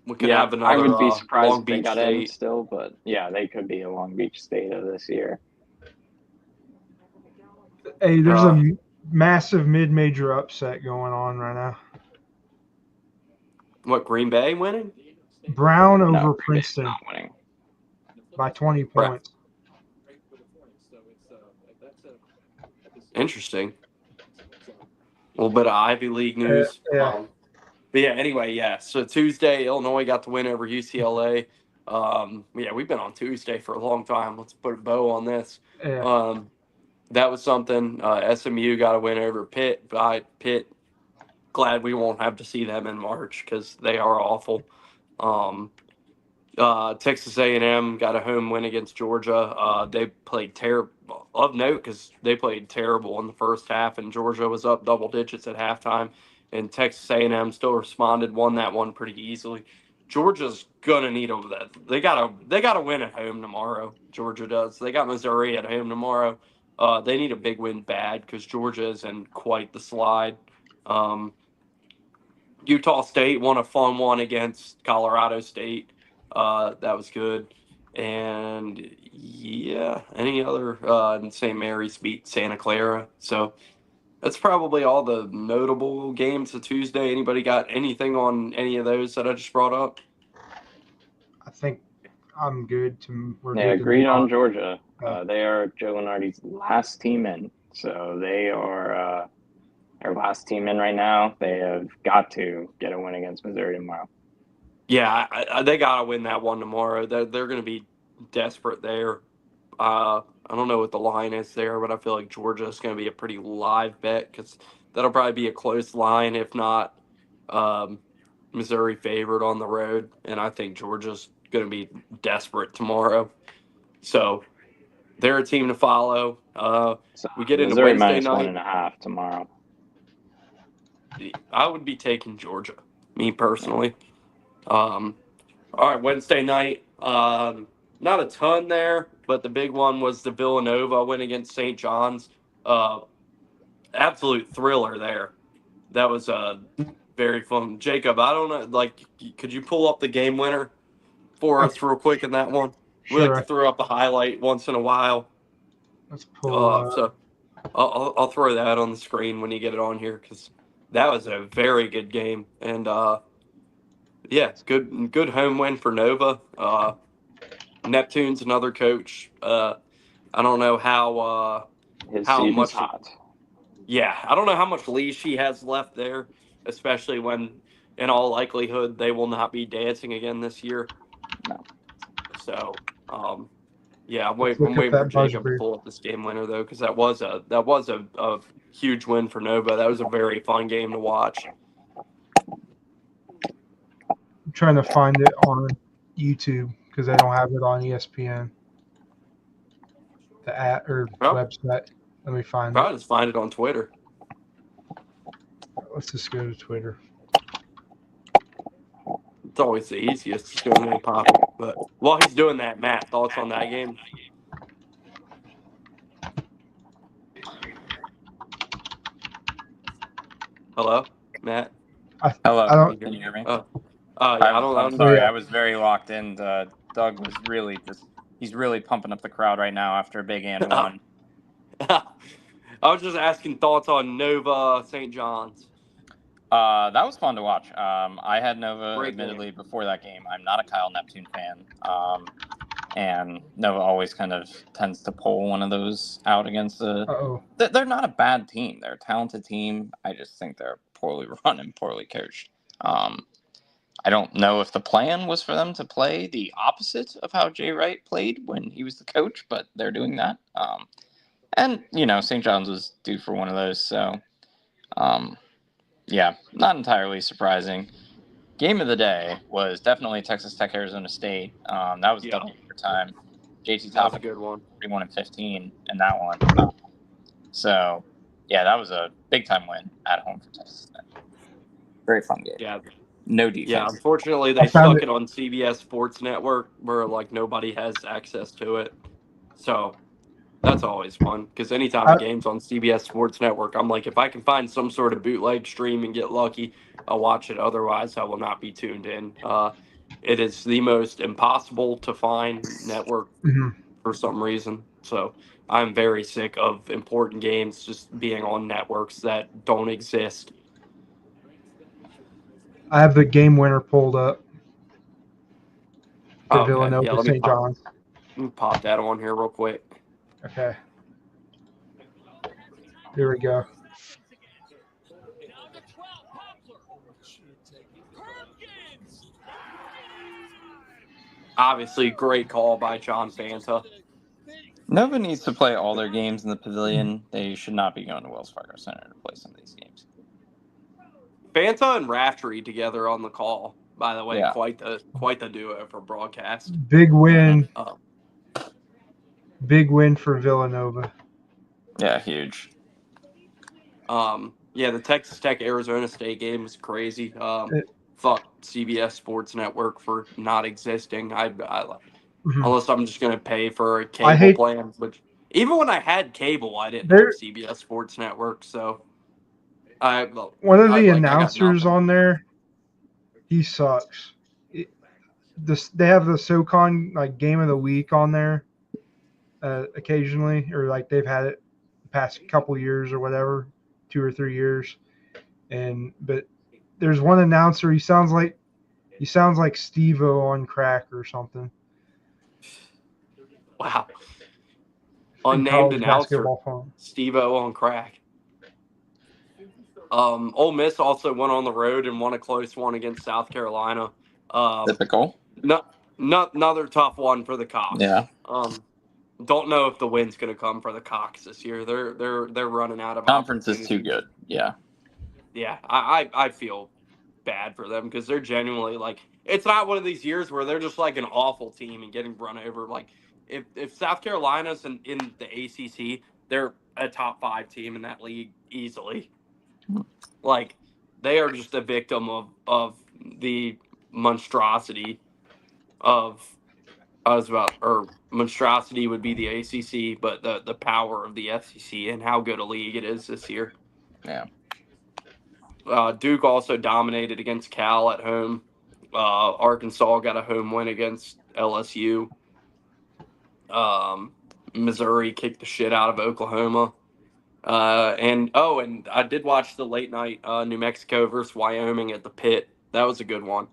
We could have another. I would be surprised Long if they Beach got State in still, but yeah, they could be a Long Beach State of this year. Hey, there's a massive mid-major upset going on right now. What, Green Bay winning? Brown over Princeton not winning by 20 points. Interesting. A little bit of Ivy League news. But yeah, anyway, so Tuesday, Illinois got the win over UCLA. We've been on Tuesday for a long time. Let's put a bow on this. Yeah. That was something. SMU got a win over Pitt. Pitt, glad we won't have to see them in March because they are awful. Texas A&M got a home win against Georgia. They played terrible. Of note, because they played terrible in the first half, and Georgia was up double digits at halftime. And Texas A&M still responded, won that one pretty easily. Georgia's gonna need that. They gotta win at home tomorrow. Georgia does. They got Missouri at home tomorrow. They need a big win bad because Georgia is in quite the slide. Utah State won a fun one against Colorado State. That was good. And any other St. Mary's beat Santa Clara. So that's probably all the notable games of Tuesday. Anybody got anything on any of those that I just brought up? I think I'm good. Agreed on Georgia. They are Joe Lunardi's last team in. So they are our last team in right now. They have got to get a win against Missouri tomorrow. Yeah, they got to win that one tomorrow. They're going to be desperate there. I don't know what the line is there, but I feel like Georgia is going to be a pretty live bet because that'll probably be a close line, if not Missouri favored on the road. And I think Georgia's going to be desperate tomorrow. So they're a team to follow. So We get into Missouri Wednesday minus night. 1.5 tomorrow. I would be taking Georgia, me personally. All right, Wednesday night. Not a ton there, but the big one was the Villanova win against St. John's. Absolute thriller there. That was very fun. Jacob, I don't know, like, could you pull up the game winner for us real quick in that one? We like to Sure. throw up a highlight once in a while. Let's pull. So I'll throw that on the screen when you get it on here because that was a very good game and yeah, good home win for Nova. Neptune's another coach. I don't know His how seat is much. hot. Yeah, I don't know how much leash he has left there, especially when, in all likelihood, they will not be dancing again this year. No. So, yeah, I'm Let's waiting look at for that Jacob to buzzer. pull up this game winner though, because that was a huge win for Nova. That was a very fun game to watch. I'm trying to find it on YouTube because I don't have it on ESPN. The website. Let me find it. Probably just find it on Twitter. Let's just go to Twitter. It's always the easiest. Just go and pop it. But while he's doing that, Matt, thoughts on that game? Really, Matt? Hello, I don't. can you hear me? Yeah, I'm sorry, I was very locked in. Doug was he's really pumping up the crowd right now after a big and one. I was just asking thoughts on Nova St. John's. That was fun to watch. I had Nova, Great admittedly, game. before that game. I'm not a Kyle Neptune fan. And Nova always kind of tends to pull one of those out against they're not a bad team. They're a talented team. I just think they're poorly run and poorly coached. I don't know if the plan was for them to play the opposite of how Jay Wright played when he was the coach, but they're doing that. And, St. John's was due for one of those. So, yeah, not entirely surprising. Game of the day was definitely Texas Tech, Arizona State. That was double overtime. JT That was a Topic good one. 41-15 in that one. So, yeah, that was a big-time win at home for Texas Tech. Very fun game. Yeah. No defense. Yeah, unfortunately, they stuck it on CBS Sports Network where, nobody has access to it. So that's always fun because anytime a game's on CBS Sports Network, I'm like, if I can find some sort of bootleg stream and get lucky, I'll watch it. Otherwise, I will not be tuned in. It is the most impossible to find network for some reason. So I'm very sick of important games just being on networks that don't exist. I have the game winner pulled up. The Villanova Yeah, St. John's. Let me pop that on here real quick. Okay. Here we go. Obviously, great call by John Fanta. Nova needs to play all their games in the Pavilion. They should not be going to Wells Fargo Center to play some of these games. Fanta and Raftery together on the call. By the way, Yeah. quite the duo for broadcast. Big win. Big win for Villanova. Yeah, huge. Yeah, the Texas Tech Arizona State game was crazy. Fuck CBS Sports Network for not existing. Unless I'm just gonna pay for a cable plan, which even when I had cable, I didn't have CBS Sports Network. So one of the announcers on there, he sucks. They have the SoCon game of the week on there occasionally, or they've had it the past couple years or whatever, 2 or 3 years. But there's one announcer. He sounds like Steve-O on crack or something. Wow. Unnamed announcer. Steve-O on crack. Ole Miss also went on the road and won a close one against South Carolina. Typical. Another tough one for the Cox. Yeah. Don't know if the win's going to come for the Cox this year. They're running out of conference is too good. Yeah. Yeah, I feel bad for them because they're genuinely it's not one of these years where they're just an awful team and getting run over. if South Carolina's in the ACC, they're a top 5 team in that league easily. Like, they are just a victim of the monstrosity of monstrosity would be the ACC, but the power of the SEC and how good a league it is this year. Yeah. Duke also dominated against Cal at home. Arkansas got a home win against LSU. Missouri kicked the shit out of Oklahoma. And I did watch the late night New Mexico versus Wyoming at the Pit. That was a good one.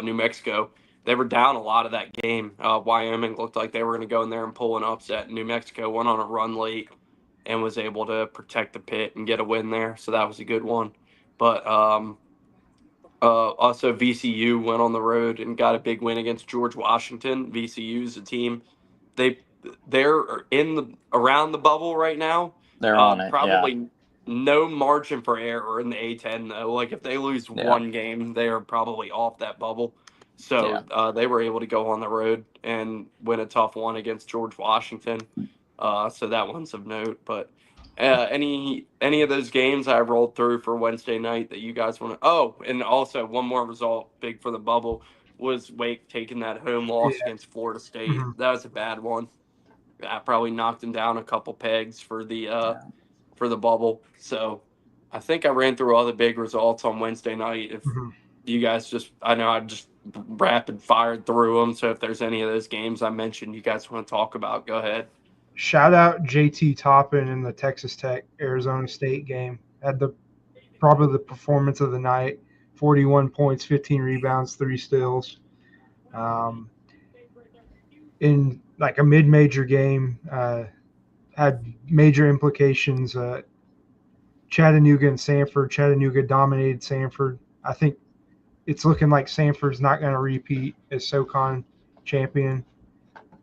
New Mexico, they were down a lot of that game. Wyoming looked like they were going to go in there and pull an upset. New Mexico went on a run late and was able to protect the Pit and get a win there. So that was a good one. But also VCU went on the road and got a big win against George Washington. VCU's a team. They're around the bubble right now. They're on it. Probably no margin for error in the A10 though. Like, if they lose one game, they are probably off that bubble. So they were able to go on the road and win a tough one against George Washington. So that one's of note. But any of those games I rolled through for Wednesday night that you guys want to? Oh, and also one more result big for the bubble was Wake taking that home loss against Florida State. Mm-hmm. That was a bad one. That probably knocked them down a couple pegs for the bubble. So I think I ran through all the big results on Wednesday night. If you guys I know I just rapid fired through them. So if there's any of those games I mentioned you guys want to talk about, go ahead. Shout out JT Toppin in the Texas Tech Arizona State game. Had probably the performance of the night. 41 points, 15 rebounds, 3 steals. In like a mid-major game, had major implications. Chattanooga and Samford. Chattanooga dominated Samford. I think it's looking like Samford's not going to repeat as SoCon champion.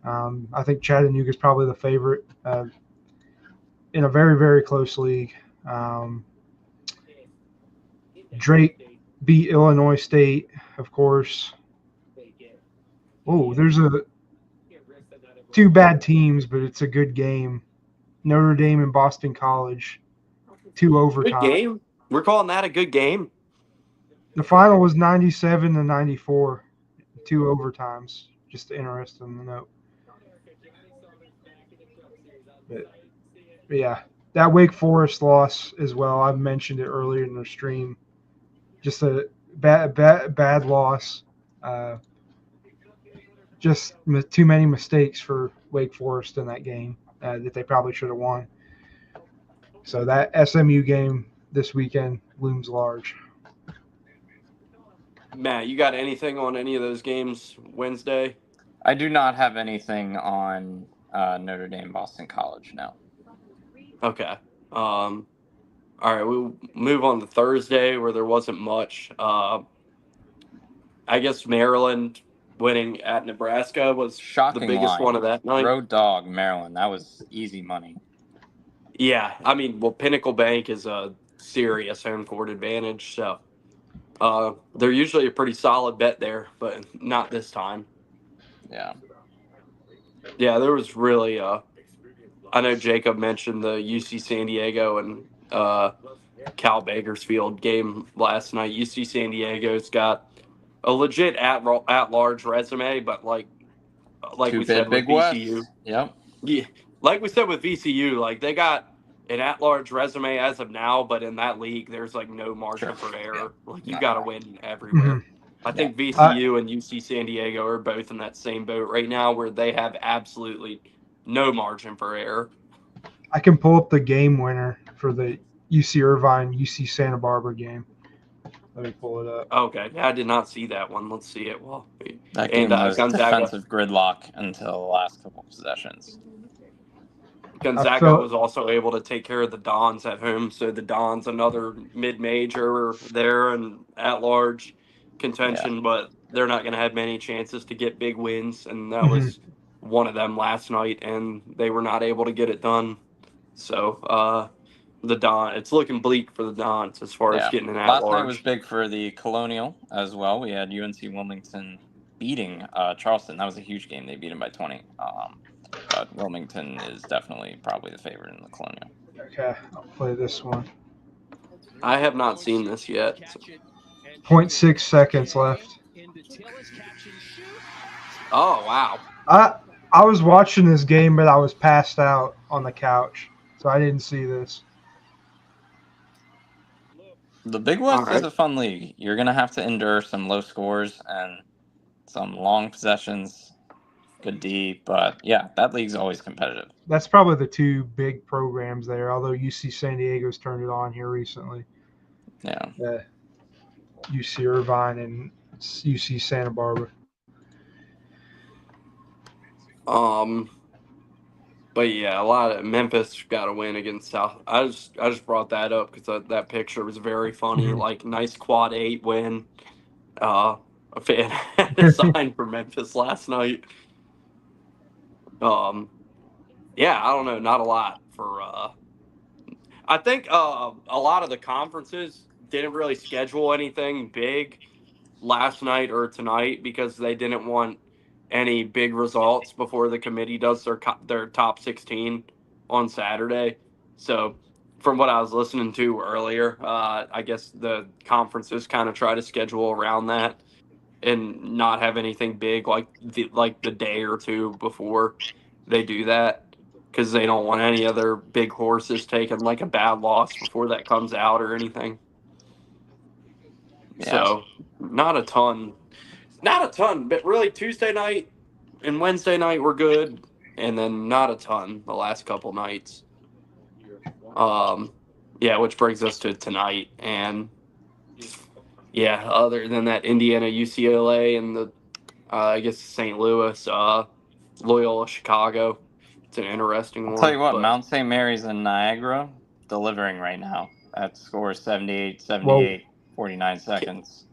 I think Chattanooga is probably the favorite in a very, very close league. Drake beat Illinois State, of course. Oh, there's two bad teams, but it's a good game. Notre Dame and Boston College, 2 overtime. Good game. We're calling that a good game. The final was 97-94, 2 overtimes. Just interesting to note. But yeah, that Wake Forest loss as well. I mentioned it earlier in the stream. Just a bad loss. Just too many mistakes for Wake Forest in that game that they probably should have won. So that SMU game this weekend looms large. Matt, you got anything on any of those games Wednesday? I do not have anything on Notre Dame Boston College now. Okay. All right, we'll move on to Thursday where there wasn't much. I guess Maryland winning at Nebraska was Shocking the biggest line. one of that night. Road dog, Maryland. That was easy money. Yeah, I mean, well, Pinnacle Bank is a serious home court advantage, so they're usually a pretty solid bet there, but not this time. Yeah. Yeah, there was really I know Jacob mentioned the UC San Diego and Cal Bakersfield game last night. UC San Diego's got a legit at-large resume, but like we said with VCU. West. Yep. Yeah, like we said with VCU, like they got an at-large resume as of now, but in that league, there's like no margin for error. Yeah. Like you got to win everywhere. Mm-hmm. I think VCU and UC San Diego are both in that same boat right now, where they have absolutely no margin for error. I can pull up the game winner for the UC Irvine UC Santa Barbara game. Let me pull it up. Okay, I did not see that one. Let's see it. Well, that game was defensive gridlock until the last couple of possessions. Gonzaga was also able to take care of the Dons at home, so the Dons, another mid-major there and at-large contention, but they're not going to have many chances to get big wins, and that was one of them last night, and they were not able to get it done. So the Don, it's looking bleak for the Dons as far as getting an at-large. Last night was big for the Colonial as well. We had UNC Wilmington beating Charleston. That was a huge game. They beat them by 20. but Wilmington is definitely probably the favorite in the Colonial. Okay, I'll play this one. I have not seen this yet. 0.6 seconds left. Oh, wow. I was watching this game, but I was passed out on the couch, so I didn't see this. The Big West is a fun league. You're going to have to endure some low scores and some long possessions, good D, but yeah, that league's always competitive. That's probably the two big programs there, although UC San Diego's turned it on here recently. Yeah. UC Irvine and UC Santa Barbara. But yeah, a lot of Memphis got to win against South. I just brought that up because that picture was very funny. Mm-hmm. Like nice quad 8 win. A fan had a sign for Memphis last night. Yeah, I don't know, not a lot for. I think a lot of the conferences didn't really schedule anything big last night or tonight because they didn't want any big results before the committee does their top 16 on Saturday. So, from what I was listening to earlier, I guess the conferences kind of try to schedule around that and not have anything big like the day or two before they do that because they don't want any other big horses taking like a bad loss before that comes out or anything. Yeah. So, not a ton, but really Tuesday night and Wednesday night were good, and then not a ton the last couple nights. Yeah, which brings us to tonight, and yeah, other than that, Indiana, UCLA, and the I guess St. Louis, Loyola, Chicago. It's an interesting one. I'll tell you what, Mount St. Mary's in Niagara delivering right now. That score is 78, 49 seconds.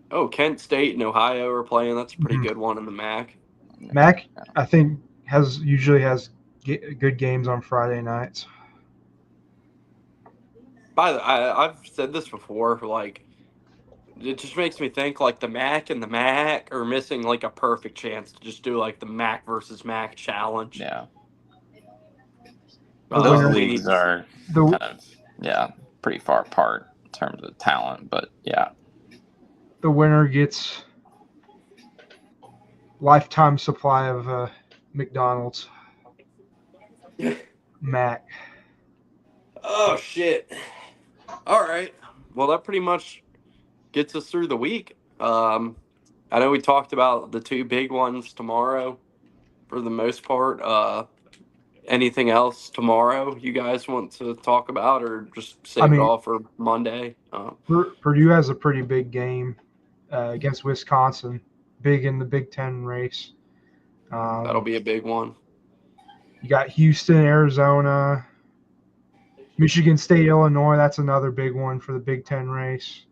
Oh, Kent State and Ohio are playing. That's a pretty good one in the MAC. MAC, I think, usually has good games on Friday nights. I've said this before, like, it just makes me think like the MAC and the MAC are missing like a perfect chance to just do like the MAC versus MAC challenge. Yeah. Those leagues are kind of, pretty far apart in terms of talent, but yeah. The winner gets lifetime supply of McDonald's. Mac. Oh, shit. All right. Well, that pretty much gets us through the week. I know we talked about the two big ones tomorrow for the most part. Anything else tomorrow you guys want to talk about or just save it off for Monday? Purdue has a pretty big game against Wisconsin, big in the Big Ten race. That'll be a big one. You got Houston, Arizona, Michigan State, Illinois. That's another big one for the Big Ten race.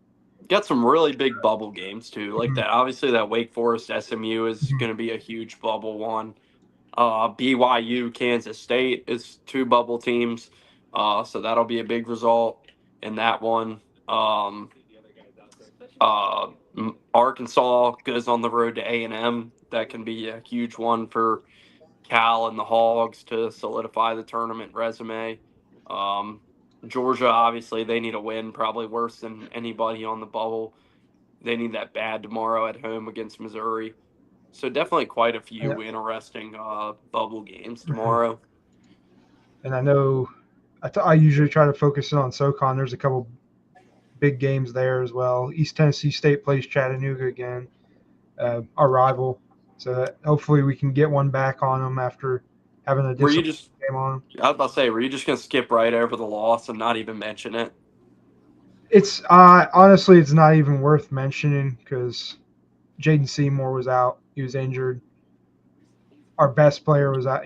Got some really big bubble games too, like that. Obviously, that Wake Forest SMU is going to be a huge bubble one. BYU, Kansas State is two bubble teams, so that'll be a big result in that one. Arkansas goes on the road to A&M. That can be a huge one for Cal and the Hogs to solidify the tournament resume. Georgia, obviously, they need a win, probably worse than anybody on the bubble. They need that bad tomorrow at home against Missouri. So definitely quite a few interesting bubble games tomorrow. And I know I usually try to focus in on SoCon. There's a couple big games there as well. East Tennessee State plays Chattanooga again, our rival. So hopefully we can get one back on them after having a disappointing game on them. I was about to say, were you just going to skip right over the loss and not even mention it? It's honestly, it's not even worth mentioning because Jaden Seymour was out. He was injured. Our best player was out,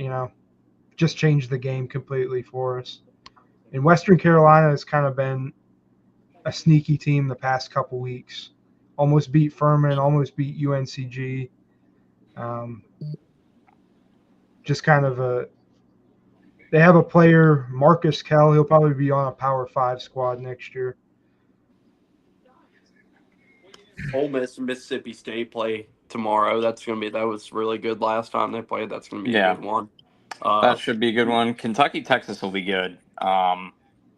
just changed the game completely for us. And Western Carolina has kind of been a sneaky team the past couple weeks. Almost beat Furman, almost beat UNCG. Just kind of they have a player, Marcus Kell. He'll probably be on a Power 5 squad next year. Ole Miss and Mississippi State play tomorrow. That was really good last time they played. That's going to be a good one. That should be a good one. Kentucky, Texas will be good.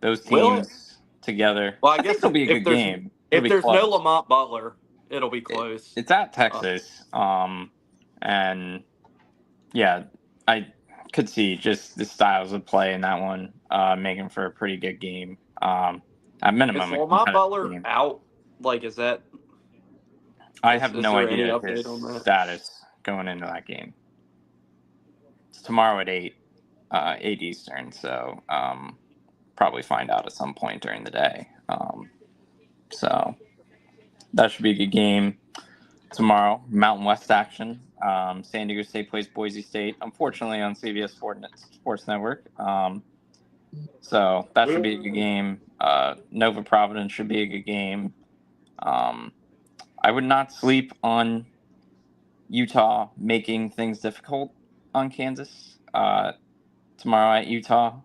Those teams together. Well, I think guess it'll be a good game. It'll if be there's no close. Lamont Butler, it'll be close. It's at Texas. And yeah, I could see just the styles of play in that one making for a pretty good game. At minimum, Is Lamont Butler game. out? Like, is that? I have no there any idea update his on that? status going into that game. It's tomorrow at 8 Eastern, so probably find out at some point during the day. So that should be a good game tomorrow. Mountain West action. San Diego State plays Boise State, unfortunately on CBS Sports Network. So that should be a good game. Nova Providence should be a good game. I would not sleep on Utah making things difficult on Kansas tomorrow at Utah.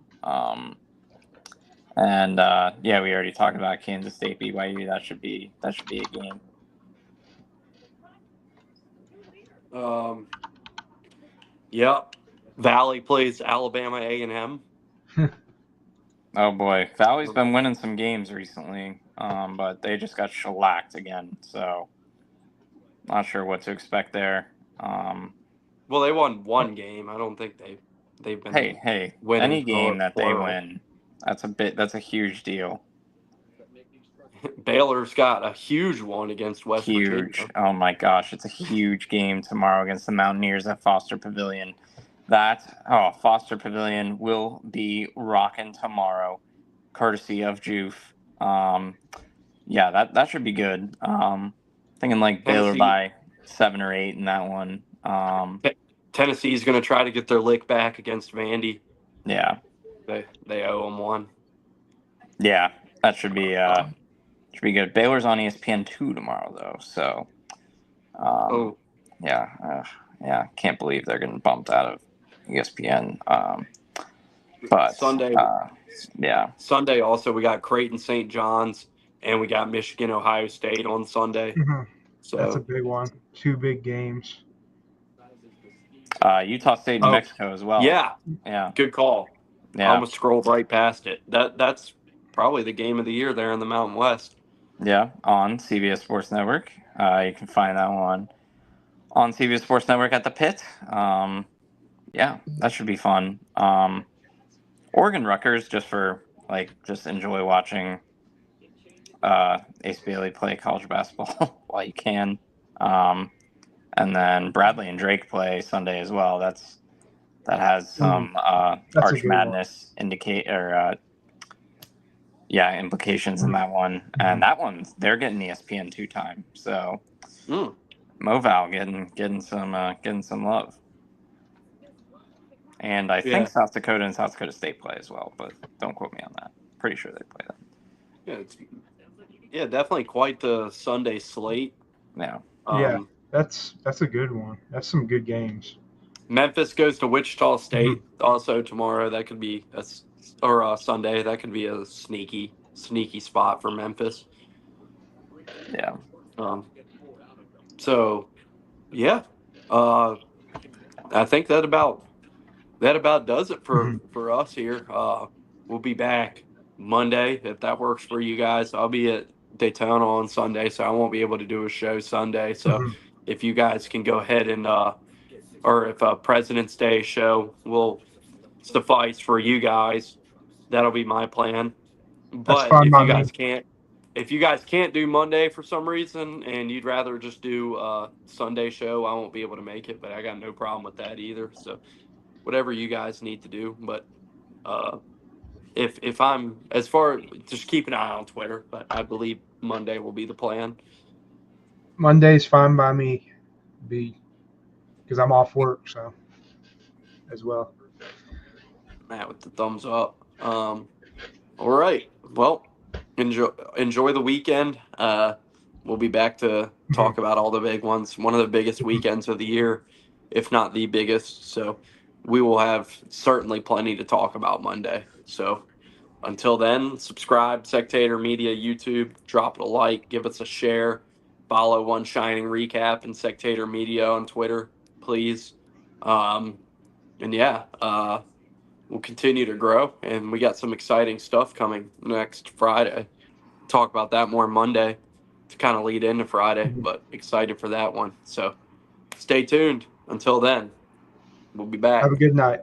And we already talked about Kansas State BYU. That should be a game. Yep. Valley plays Alabama A&M. Oh boy, Valley's been winning some games recently, but they just got shellacked again. So not sure what to expect there. Well, they won one game. I don't think they've been. Hey! Winning any game that they win, that's a huge deal. Baylor's got a huge one against West Virginia. Oh my gosh, it's a huge game tomorrow against the Mountaineers at Foster Pavilion. Foster Pavilion will be rocking tomorrow, courtesy of Juve. That should be good. Thinking like Baylor by 7 or 8 in that one. Tennessee's going to try to get their lick back against Vandy. Yeah, they owe them one. Yeah, that should be good. Baylor's on ESPN2 tomorrow though, so can't believe they're getting bumped out of ESPN. But Sunday, Sunday also we got Creighton St. John's and we got Michigan Ohio State on Sunday. Mm-hmm. So that's a big one. 2 big games. Utah State, New Mexico as well. Yeah. Good call. Yeah. I almost scrolled right past it. That's probably the game of the year there in the Mountain West. Yeah, on CBS Sports Network. You can find that one on CBS Sports Network at the Pit. That should be fun. Oregon Rutgers, just enjoy watching Ace Bailey play college basketball while you can. And then Bradley and Drake play Sunday as well. That has some Arch Madness implications in that one. And that one, they're getting ESPN2 time. So MoVal getting some love. And I think South Dakota and South Dakota State play as well, but don't quote me on that. Pretty sure they play that. Yeah, definitely quite the Sunday slate. Yeah. That's a good one. That's some good games. Memphis goes to Wichita State also tomorrow. That could be Sunday. That could be a sneaky spot for Memphis. Yeah. I think that about does it for us here. We'll be back Monday if that works for you guys. I'll be at Daytona on Sunday, so I won't be able to do a show Sunday. So if you guys can go ahead and or if a President's Day show will suffice for you guys, that'll be my plan. But if you guys can't do Monday for some reason and you'd rather just do a Sunday show, I won't be able to make it, but I got no problem with that either. So whatever you guys need to do. But if I'm just keep an eye on Twitter, but I believe Monday will be the plan. Monday's fine by me, because I'm off work, so as well. Matt with the thumbs up. All right. Well, enjoy the weekend. We'll be back to talk about all the big ones. One of the biggest weekends of the year, if not the biggest. So we will have certainly plenty to talk about Monday. So until then, subscribe, Sectator Media YouTube, drop it a like, give us a share, follow One Shining Recap and Sectator Media on Twitter, please. yeah, we'll continue to grow, and we got some exciting stuff coming next Friday. Talk about that more Monday to kind of lead into Friday, but excited for that one. So stay tuned. Until then, we'll be back. Have a good night.